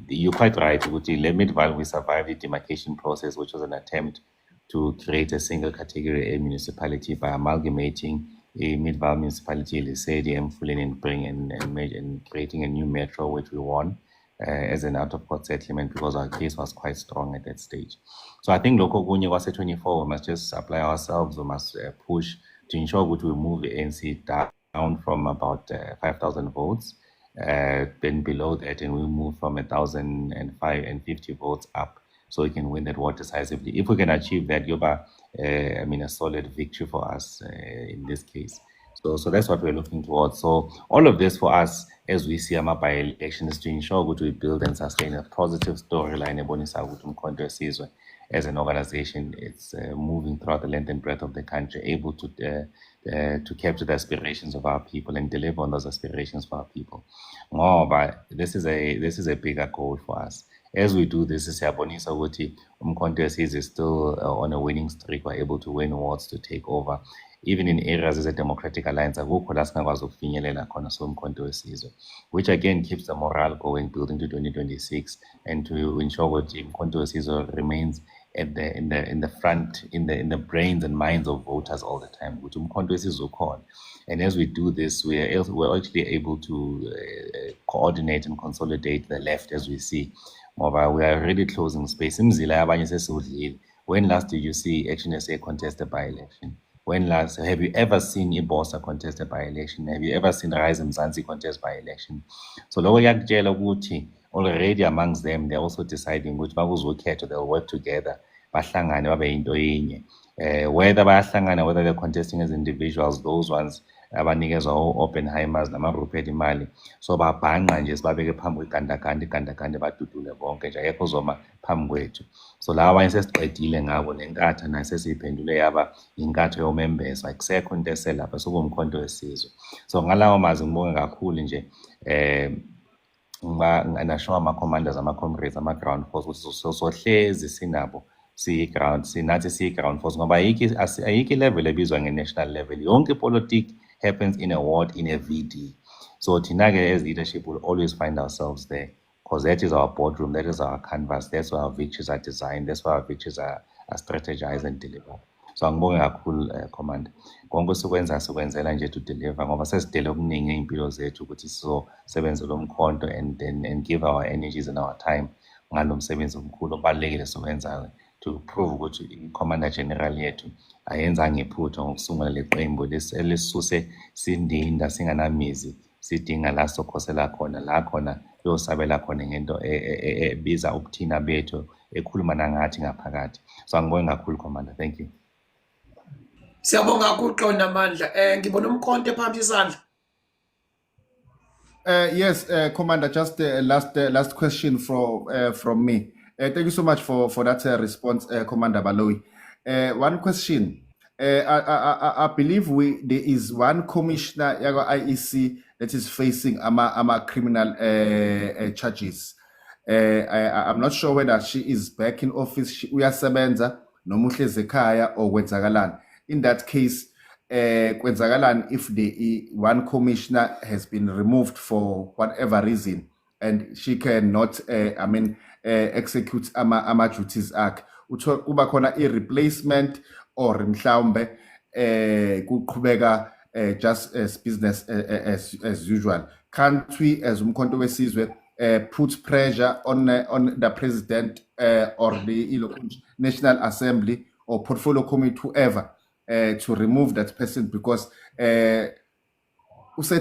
you're quite right. With the Midvaal, we survived the demarcation process, which was an attempt to create a single category A municipality by amalgamating a Midvaal municipality, Lesedi, Mfuleni, and creating a new metro, which we won as an out-of-court settlement because our case was quite strong at that stage. So I think local Gunye was at 24. We must just apply ourselves. We must push to ensure that we move the ANC down from about 5,000 votes, then below that, and we move from 1,050 votes up, so we can win that war decisively. If we can achieve that, Yoba, a solid victory for us in this case. So that's what we're looking towards. So all of this for us, as we see by-election, is to ensure that we build and sustain a positive storyline as an organization. It's moving throughout the length and breadth of the country, able to capture the aspirations of our people and deliver on those aspirations for our people. But this is a bigger goal for us. As we do this, siyabonisa ukuthi Umkhonto is still on a winning streak. We're able to win awards, to take over. Even in areas as a democratic alliance, which again keeps the morale going, building to 2026, and to ensure that Umkhonto remains in the front, in the brains and minds of voters all the time. And as we do this, we're actually able to coordinate and consolidate the left, as we see. We are already closing space. When last did you see Action SA contest a by-election? When last have you ever seen Ibosa contest a by-election? Have you ever seen Rise Mzansi contest by-election? So already amongst them, they're also deciding which they'll work together. Whether they're contesting as individuals, those ones abanikezwa Oppenheimers nama-Rupert Imali, so babhanqa nje sibabeke phambi kwegandaganda badudule bonke nje akekho zoma phambi kwethu. So laba abanye sesiqedile ngabo, nenkatha nayo sesiyiphendule yaba inkatho yomembezo, akusekho into eselapha, sokuwumkhonto wesizwe. So ngalawo mazwi ngibonge kakhulu nje nginasho ama-commanders, ama-comrades, ama-ground force ukuthi sohlezi sinabo sinathi siyi-ground force, ngoba ayikho level ebizwa nge-national level. Yonke politics happens in a ward, in a VD. So thina-ke as leadership will always find ourselves there, because that is our boardroom, that is our canvas, that's where our victories are designed, that's where our victories are strategized and delivered. So angibonge kakhulu Commander. Konke sikwenzela nje to deliver, ngoba sesidele okuningi ey'mpilo zethu ukuthi sizosebenza lo mkhonto and give our energies and our time ngalo msebenzi omkhulu obalulekile siwenzayo, to prove ukuthi i-Commander General yethu ayenzanga iphutha ngokusungula le qembu lesisuse sindinda singanamizi, sidinga la sokhosela khona, la khona yosabela khona ngento ebiza ubuthina bethu, ekhuluma nangathi ngaphakathi. So angibonge kakhulu Commander, thank you. Siyabonga kakhulu Qonda Mandla. Ngibona Umkhonto ephambi isandla. Yes, Commander, just last question from me. Thank you so much for that response, Commander Baloyi. One question. I believe there is one commissioner yago IEC that is facing ama criminal charges. I'm not sure whether she is back in office. Uyasebenza noma uhlezi ekhaya or kwenzakalani. In that case, kwenzakalani if the one commissioner has been removed for whatever reason and she cannot execute ama duties akhe, kuba khona i-replacement or mhlawumbe kuqhubeka just as business as usual. Can't we as Umkhonto wesizwe put pressure on the president or the National Assembly or Portfolio Committee, whoever, to remove that person, because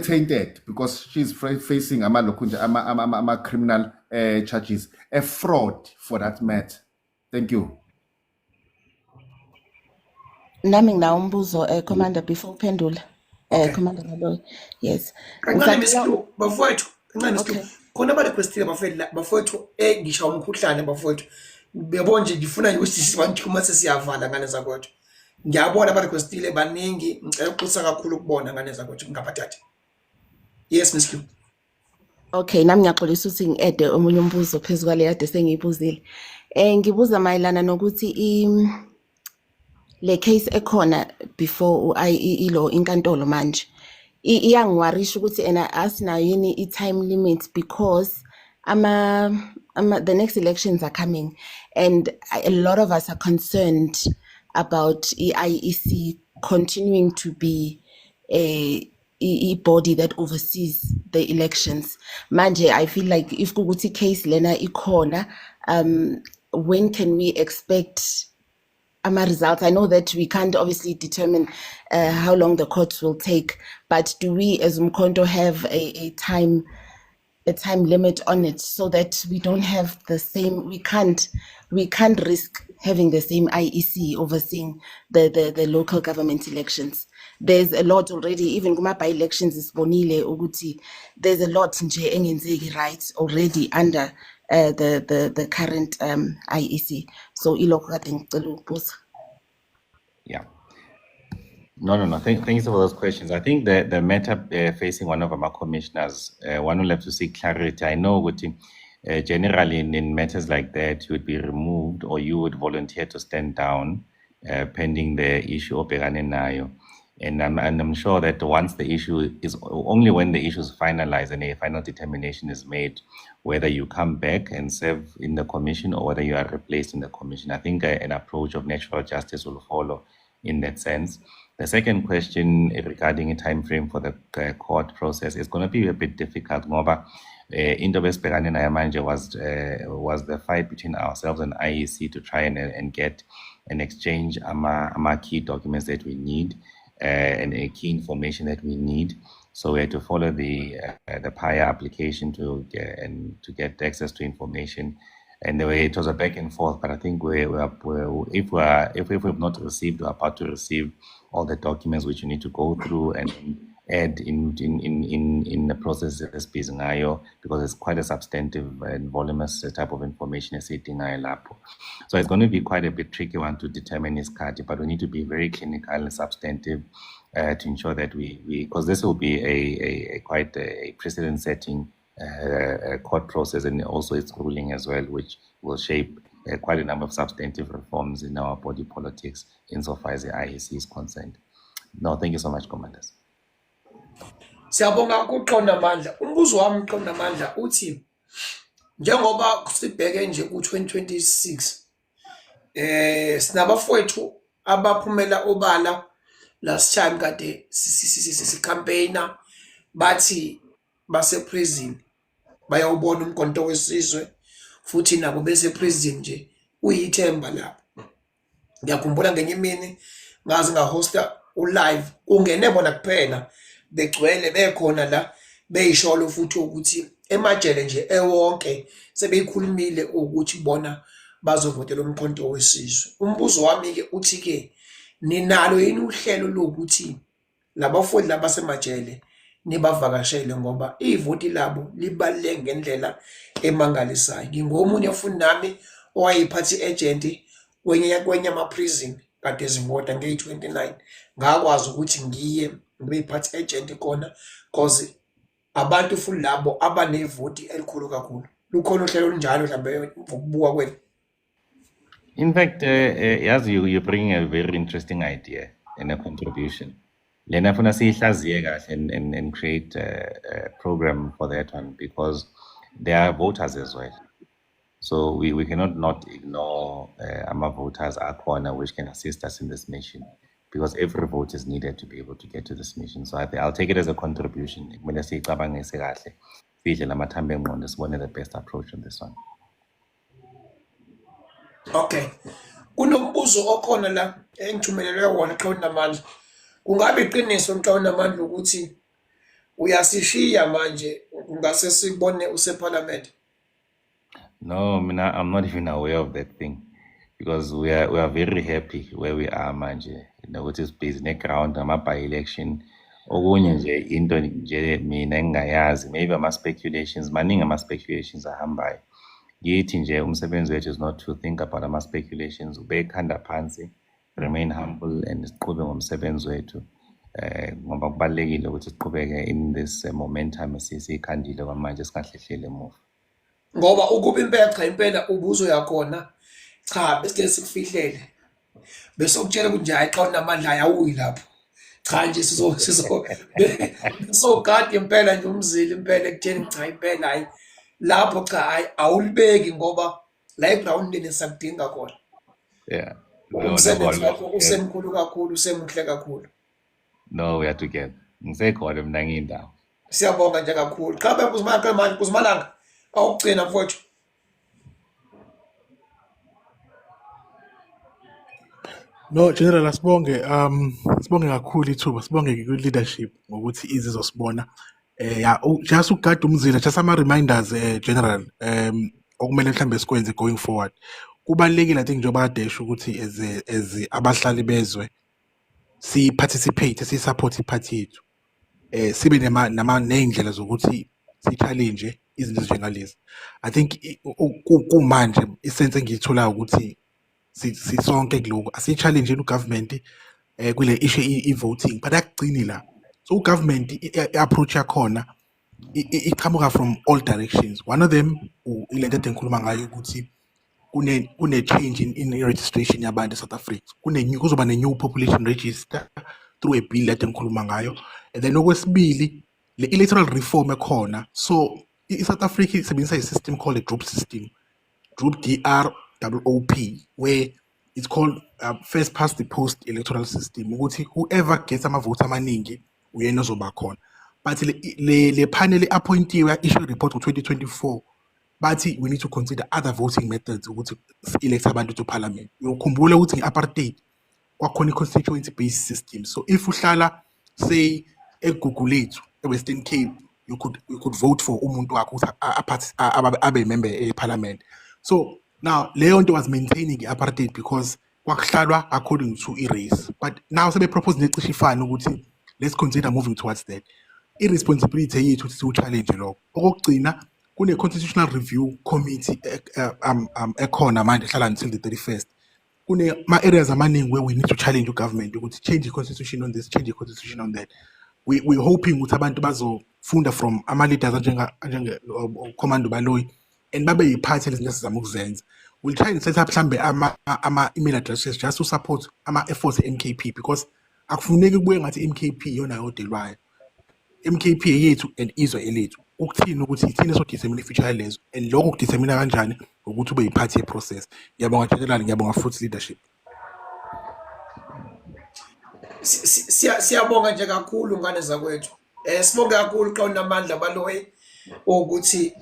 tainted, because she's facing ama criminal charges, a fraud for that matter. Thank you. Nami nginawo Commander, before uphendula. Commander Baloyi, yes. Kancane Miss Blue, bafowethu, kancane Miss Blue. Okay. khona ba-requestile bafowethu ngisho umkhuhlane bafowethu bebo nje ngifuna nje ukuthi sibantu uma sesiyavala ngane zakwethu ngiyabona ba-requestile baningi ngicela ukuxolisa kakhulu ukubona ngane zakwethu ngingaphathathi yes Miss Q. Okay, nami ngiyaxolisa ukuthi ngi-ede omunye umbuzo phezu kwale yade sengiyibuzile. Ngibuza mayelana nokuthi le case ekhona before ilo inkantolo manje. Iyangiwarisha ukuthi asinayo yini i-time limit because the next elections are coming and a lot of us are concerned about IEC continuing to be a body that oversees the elections. Manje, I feel like if kuguti case lena ikona, when can we expect results? I know that we can't obviously determine how long the courts will take, but do we as Umkhonto have a time limit on it so that we don't have the same, we can't risk having the same IEC overseeing the local government elections? There's a lot already, even by elections is bonile uguti. There's a lot nje engenzeki right already under the current IEC. So ilokho kade ngicela ukubuza. Yeah. No. Thank you for those questions. I think the matter facing one of our commissioners, one will have to seek clarity. I know generally in matters like that, you would be removed or you would volunteer to stand down pending the issue of Nayo. And I'm sure that once the issue is, only when the issue is finalized and a final determination is made, whether you come back and serve in the commission or whether you are replaced in the commission, I think an approach of natural justice will follow in that sense. The second question regarding a time frame for the court process is going to be a bit difficult. Ngoba into besibhekane nayo manje was the fight between ourselves and IEC to try and get and exchange ama key documents that we need and a key information that we need. So we had to follow the PIA application to get access to information. And the way it was a back and forth, but I think if we've not received, we're about to receive all the documents which you need to go through and add in the process as Bizingayo, because it's quite a substantive and voluminous type of information as lapo. So it's going to be quite a bit tricky one to determine its card, but we need to be very clinical and substantive to ensure that we because this will be a quite a precedent setting court process and also its ruling as well, which will shape quite a number of substantive reforms in our body politics insofar as the IEC is concerned. No, thank you so much, Commanders. Siyabonga kuqonda amandla. Umbuzo wami uqonda amandla uthi njengoba sibheke nje ku2026 sinabafowethu abaphumela obala last time kade campaigner bathi base prison bayawubona umkhonto wesizwe futhi nabo bese prison nje uyithemba lapho. Ngiyakhumbula ngenye imini ngaze ngahosta ulive ungene bona kuphela begcwele bekhona la beyisholo futhi ukuthi emajele nje ewonke sebeyikhulumile ukuthi bona bazovotela umkhonto wesizwe. Umbuzo wami ke uthi ke ninalo yini uhlelo lokuthi labafundi labasemajele nibavakashele ngoba ivoti labo libaluleke ngendlela emangalisayo. Ngingomunye futhi nami owayiphathi agent kwenye ama prison kade zivota nge29 ngakwazi ukuthi ngiye ngibeyiphathi agent khona cause abantu futhi labo abanevoti elikhulu kakhulu. Lukhona uhlelo olunjalo mhlambe ngokubuka kwenu? In fact, as you bring a very interesting idea and a contribution. Lena funa siyihlaziye kahle and create a program for that one because there are voters as well. So we cannot not ignore our voters akhona which can assist us in this mission because every vote is needed to be able to get to this mission. So I'll take it as a contribution. Kumele siyicabangise kahle. Sidle lamathambo engqondo sibone the best approach on this one. Okay. Kunombuzo okhona la engithumelelwe wona Xhawini Namandla. Kungabe iqiniso Xhawini Namandla ukuthi uyasishiya manje ungase sibone useparliament? No, I'm not even aware of that thing because we are very happy where we are manje. You know, it is busy next round by election Okunye nje into nje mina engingayazi, maybe ama-speculations, maningi ama-speculations ahambayo. Yithi nje umsebenzi wethu is not to think about ama-speculations, ubeke ikhanda phansi, remain humble and siqhube ngomsebenzi wethu. Ngoba kubalulekile ukuthi siqhubeke in this momentum esiyikhandile kwamanje, singahlehleli emuva. Ngoba ukuba impela ubuzo yakhona cha bese sikufihlele bese ukutshela ukuthi nje hayi xa unamandla ayawuyi lapho cha nje sogada impela nje umzili impela ekutsheni cha impela hayi lapho cha hayi awulibeki ngoba la egroundini sakudinga khona. Yeah. Umsebenzi wakho usemkhulu kakhulu, usemuhle kakhulu. No, we are together. Ngisekhona mina ngiyindawo. Siyabonga nje kakhulu. Cha manje kuzimalanga awugcina mfowethu. No, General asibonge sibonge kakhulu ithuba, sibonge ku leadership ngokuthi izizosibona. Just ukugada umzila, just ama reminders General okumele mhlambe sikwenze going forward. Kubalekile I think njengoba kadesha ukuthi as abahlali bezwe si participate, si support iparty yethu. Sibe ney'ndlela zokuthi si challenge izinto ezinjengalezi. I think kumanje isense engiyitholayo ukuthi sisonke kuloko asi-challenge u-government kule issue i-voting, but akugcini la. So u-government i-approach yakhona iqhamuka from all directions. One of them ilento ede ngikhuluma ngayo ukuthi kune-change in registration yabantu eSouth Africa. Kuzoba ne-new population register through a bill ede ngikhuluma ngayo. And then okwesibili, le electoral reform ekhona. So i-South Africa isebenzisa i-system called a group system, group DROOP, where it's called first past the post electoral system. Ukuthi whoever gets amavoti amaningi uyena ozoba khona. But le panel appointiwe issue report ku-2024 bathi we need to consider other voting methods ukuthi elect abantu to parliament. Ukhumbula ukuthi nge-apartheid kwakhona i-constituency based system. So if uhlala say eGugulethu eWestern Cape, you could vote for umuntu wakho ukuthi abe member e-parliament. So now leyo nto was maintaining i-apartheid because kwakuhlalwa according to i-race. But now sebe propose necishe ifana ukuthi let's consider moving towards that. I-responsibility yethu ukuthi siwu-challenge lokho. Okokugcina kune-constitutional review committee ekhona manje ehlala until the 31st. Kune-areas amaningi where we need to challenge the-government ukuthi change the constitution on this, change the constitution on that. We're hoping ukuthi abantu bazofunda from ama-leaders Commando Baloyi and babe yiphathi lezinto esizama ukuzenza. We'll try and set up mhlambe ama-email addresses just to support ama-efforts e-MKP because akufuneki kubuye ngathi MKP yona yodelwayo. MKP yethu and izwe elethu. Ukuthini ukuthi ithina sodetermine i-future lezo and lokho kudetermine kanjani ukuthi ube yiphathi ye-process. Ngiyabonga General, ngiyabonga futhi leadership. Siyabonga nje kakhulu ngane zakwethu. Sibonge kakhulu xa unamandla Baloyi ukuthi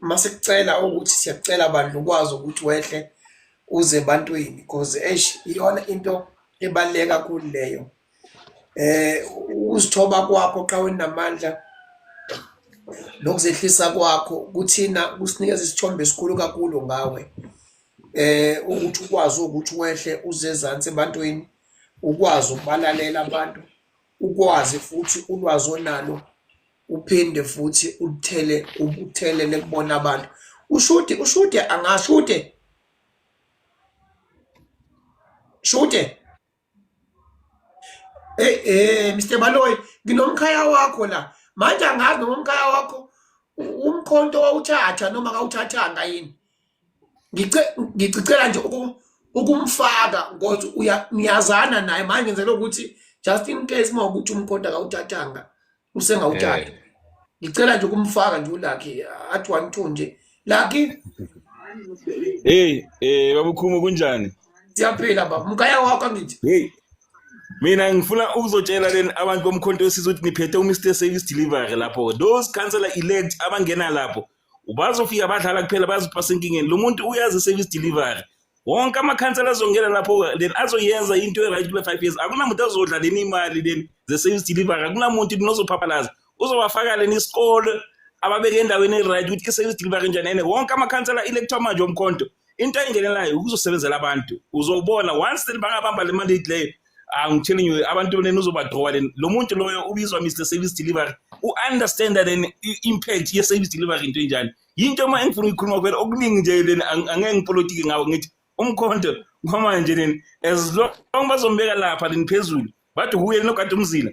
masikucela ukuthi siyacela bandla ukwazi ukuthi wehle uze ebantwini because iyona into ebaluleke kakhulu leyo. Uzithoba kwakho xa unamandla nokuzehlisa kwakho kuthina kusinikeza isithombe esikhulu kakhulu ngawe. Ukuthi ukwazi ukuthi wehle uze ezansi ebantwini, ukwazi ukubalalela abantu, ukwazi futhi ulwazi onalo uphinde futhi uthelele kubona abantu. Ushude angashude. Shude. Mr. Baloyi, nginomkhaya wakho la. Manje angazi noma umkhaya wakho umkhonto wawuthatha noma akawuthathanga yini. Ngicela nje ukumfaka ngoba uyazana naye manje ngenzela ukuthi just in case mawukuthi umkhonto akawuthathanga usengawuthatha. Ngicela nje ukumfaka nje uLucky athi 1 2 nje. Lucky. Babukhuma kunjani? Siyaphila baba. Umkhaya wakho angithi. Mina ngifuna ukuzotshela leni abantu bomkhonto wesizwe ukuthi niphethe uMr Service Delivery lapho. Those councillor elect abangena lapho ubazofika abadlala kuphela bazipasa inkingeni. Lo muntu uyazi service delivery. Wonke amakhansela azongena lapho then azoyenza into e-right kule 5 years. Akunamuntu azodla leni imali leni ze-service delivery. Akunamuntu nozophaphalaza. Uzowafaka leni isikole ababeke endaweni e-right ukuthi i-service delivery njani. Wonke amakhansela electwa manje omkhonto into ayingenelayo ukuzosebenzela abantu. Uzobona once bangabamba le mandate leyo I'm telling you abantu leni uzobadrowa leni lo muntu loyo ubizwa Mr Service Delivery understand that an impact ye service delivery into enjani into uma engifuna ukukhuluma kwela okuningi nje leni angeke ngipolitiki ngawo ngithi umkhonto ngamanje leni as long bazombeka lapha leni phezulu bathi huye nokade umzila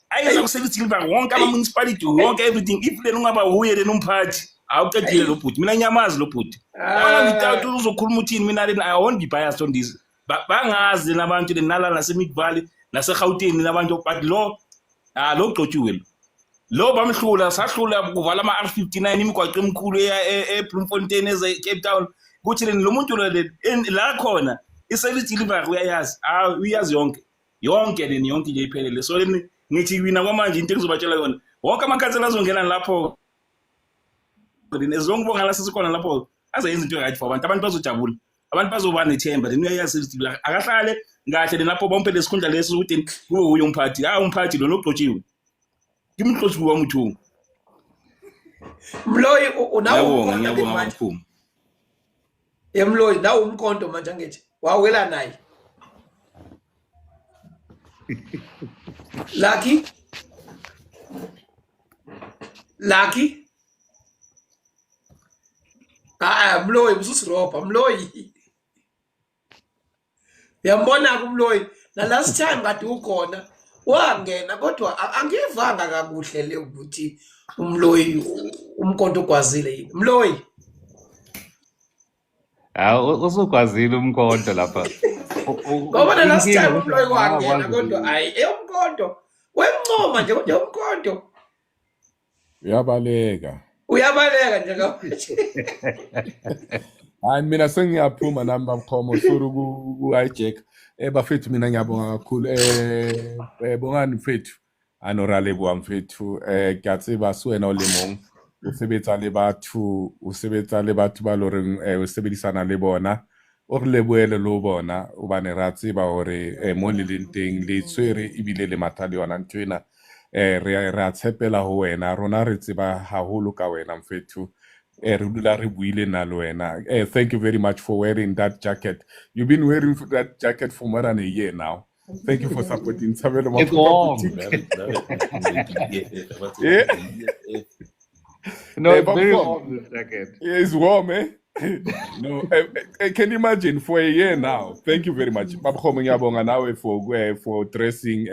ayeza ku service delivery wonke ama municipality wonke everything if leni ungaba huye leni umphathi awuqedile lo bhuti mina nyamazi lo bhuti yabona ngithatha uzokhuluma uthini mina leni I won't be biased on this bangazi nabantu leni nala naseMid Valley naseGauteng nabantu but lo gcotshiwe lo bamhlula sahlula kuvala ama R59 imigwaqo emkhulu eBloemfontein eCape Town kuthi leni lo muntu la khona iservice delivery uyayazi uyazi yonke leni yonke nje iphelele so leni ngithi wina kwamanje into engizobatshela yona wonke amakhansela azongena lapho leni ezongibonga la sesikhona lapho azenza into right for abantu bazojabula abantu bazoba nethemba leni uyayazi service delivery akahlale kahle lapho bompe lesikhundla lesi ukuthi kube uye umphathi umphathi lo nogcotshiwe kimxoshi wami uthu Mloyi unawo umkhonto manje Mloyi nawo umkhonto manje angithi wawela naye Lucky Mloyi ususirobha Mloyi yambona kumloyi na last time kade ukhona wangena kodwa angivanga kakuhle le ukuthi umloyi umkhonto kwazile yini Mloyi usukwazile umkhonto lapha ngoba na last time umloyi wangena kodwa hayi umkhonto wemncoma nje kodwa umkhonto uyabaleka nje kakuhle hayi mina sengiyaphuma nami bamkhomo suru ku hijack bafethu mina ngiyabonga kakhulu bongani mfethu anorale bua mfethu kiyatseba suwena olemong o sebetsa le batho ba loreng o sebedisana le bona o re leboele lo bona o bane ra tseba hore mo le leng teng le tswere ebile le matha le yona ntwena re a tshepela ho wena rona re tseba haholo ka wena mfethu re dula re buile na le wena thank you very much for wearing that jacket. You've been wearing that jacket for more than a year now. Thank you for supporting Sabelo it's warm no it's very warm this jacket it's warm no can you imagine for a year now. Thank you very much babakhomo ngiyabonga nawe for dressing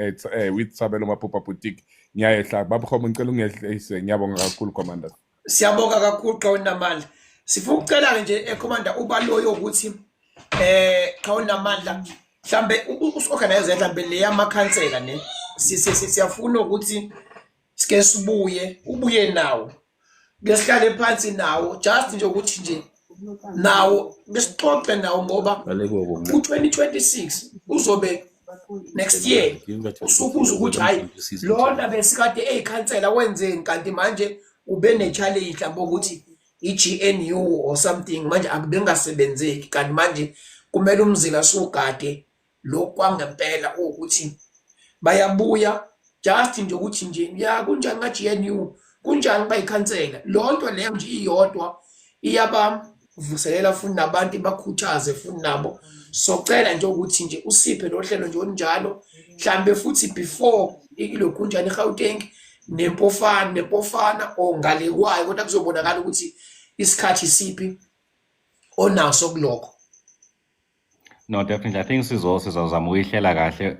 with Sabelo Mapopa Boutique ngiyayehla babakhomo ngicela ungehlise ngiyabonga kakhulu commander. Siyabonga kakhulu xa unamandla sifuna ukucela nje commander ubaloyo ukuthi xa unamandla mhlambe usorganize mhlambe le yamakhansela ne siyafuna ukuthi sike ubuye nawo ngesihlale phansi nawo just nje ukuthi nje nawo besixoxe nawo ngoba u2026 uzobe next year usukuza ukuthi hayi lona besikade ekhansela wenzeni kanti manje ube ne challenge mhlawumbe ukuthi iGNU or something manje akubengasebenzeki kanti manje kumele umzila sugade lokwangempela ukuthi bayabuya just nje ukuthi nje ya kunjani ngaGNU kunjani bayikhansela lonto leyo nje iyodwa iyabavuselela futhi nabantu bakhuthaze futhi nabo socela nje ukuthi nje usiphe lo hlelo nje onjalo mhlambe futhi before ikilo kunjani eGauteng nempofana ngale kwayo kodwa kuzobonakala ukuthi isikhathi siphi onaso kulokho. no definitely I think sizozama uyihlela kahle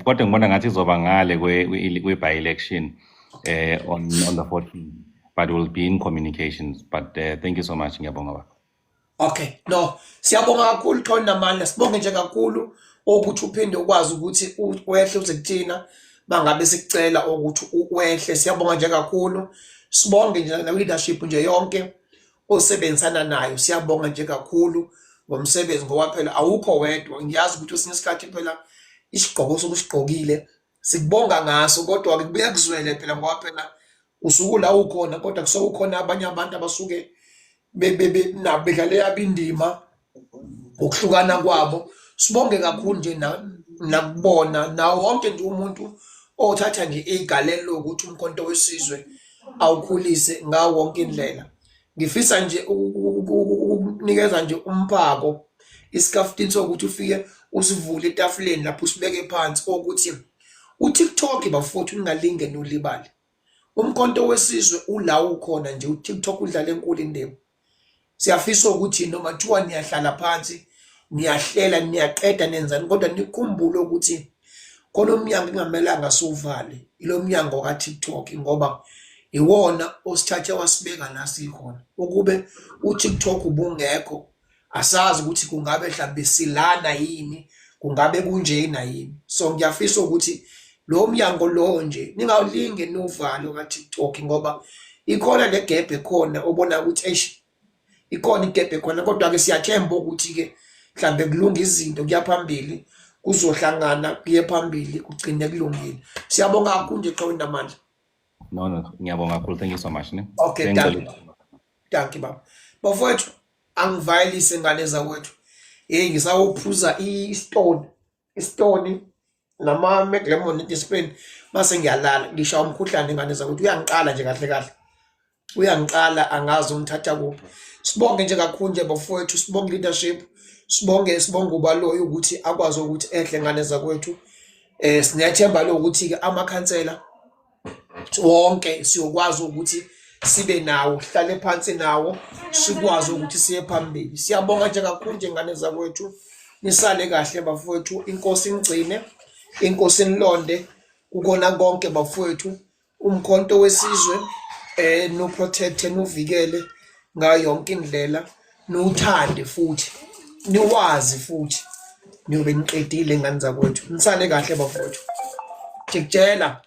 kodwa ngibona ngathi izoba ngale kwe by election on the 14th but we'll be in communications but thank you so much ngiyabonga baba. Okay no siyabonga kakhulu xa unamandla sibonge nje kakhulu ukuthi uphinde ukwazi ukuthi wehle uze kuthina bangabe sikucela ukuthi wehle siyabonga nje kakhulu sibonge nje na leadership nje yonke osebenzisana nayo siyabonga nje kakhulu ngomsebenzi ngoba phela awukho wedwa ngiyazi ukuthi usinye isikhathi phela isigqoko sokusigqokile sikubonga ngaso kodwa ke kubuya kuzwele phela ngoba phela usuku la ukhona kodwa kusokukhona abanye abantu abasuke bedlale abindima ukuhlukana kwabo sibonge kakhulu nje nakubona nawo wonke nje umuntu othatha nje igalelo ukuthi umkhonto wesizwe awukhulise ngawo wonke indlela ngifisa nje ukunikeza nje umphako isikafutini sokuthi ufike usivule etafuleni lapho usibeke phansi ukuthi uTikTok bafowethu ningalinge nolibali. Umkhonto wesizwe ulawo ukhona nje uTikTok udlala enkulu indima. Siyafisa ukuthi noma kuthiwa niyahlala phansi, niyahlela, niyaqeda nenzani kodwa nikhumbule ukuthi khona umnyango engamelanga siwuvale. Ilo mnyango kaTikTok ngoba iwona osithathe wasibeka la sikhona. Ukube uTikTok ubungekho asazi ukuthi kungabe mhlambe silana yini, kungabe kunjena yini. So ngiyafisa ukuthi lo mnyango lo nje ningawulinge novalo kaTikTok ngoba ikhona le gap ekhona obona ukuthi ikhona igap ekhona kodwa ke siyathemba ukuthi ke mhlambe kulunga izinto kuyaphambili kuzohlangana kuye phambili kugcine kulungile. Siyabonga kakhulu nje xa unamandla. No, ngiyabonga kakhulu. Thank you so much. Ne? Okay, thank you baba. Bafowethu angivayilise ngane zakwethu. Ngisawuphuza istone nama McLemon Spain mase ngiyalala ngisha umkhuhlane ngane zakwethu uyangiqala nje kahle. Uyangiqala angazi umthatha kuphi. Sibonge nje kakhulu nje bafowethu, sibonge leadership, sibonge ubaloyo ukuthi akwazi ukuthi ehle ngane zakwethu. Siyathemba lo ukuthi ke amakhansela wonke siyokwazi ukuthi sibe nawo, sihlale phansi nawo, sikwazi ukuthi siye phambili. Siyabonga nje kakhulu nje ngane zakwethu. Nisale kahle bafowethu, inkosi ingcine, inkosi inilonde kukona konke bafowethu. Umkhonto wesizwe no protect novikele ngayo yonke indlela, nothande futhi, niwazi futhi, niyobe niqedile ngane zakwethu. Nisale kahle bafowethu. Tikutshela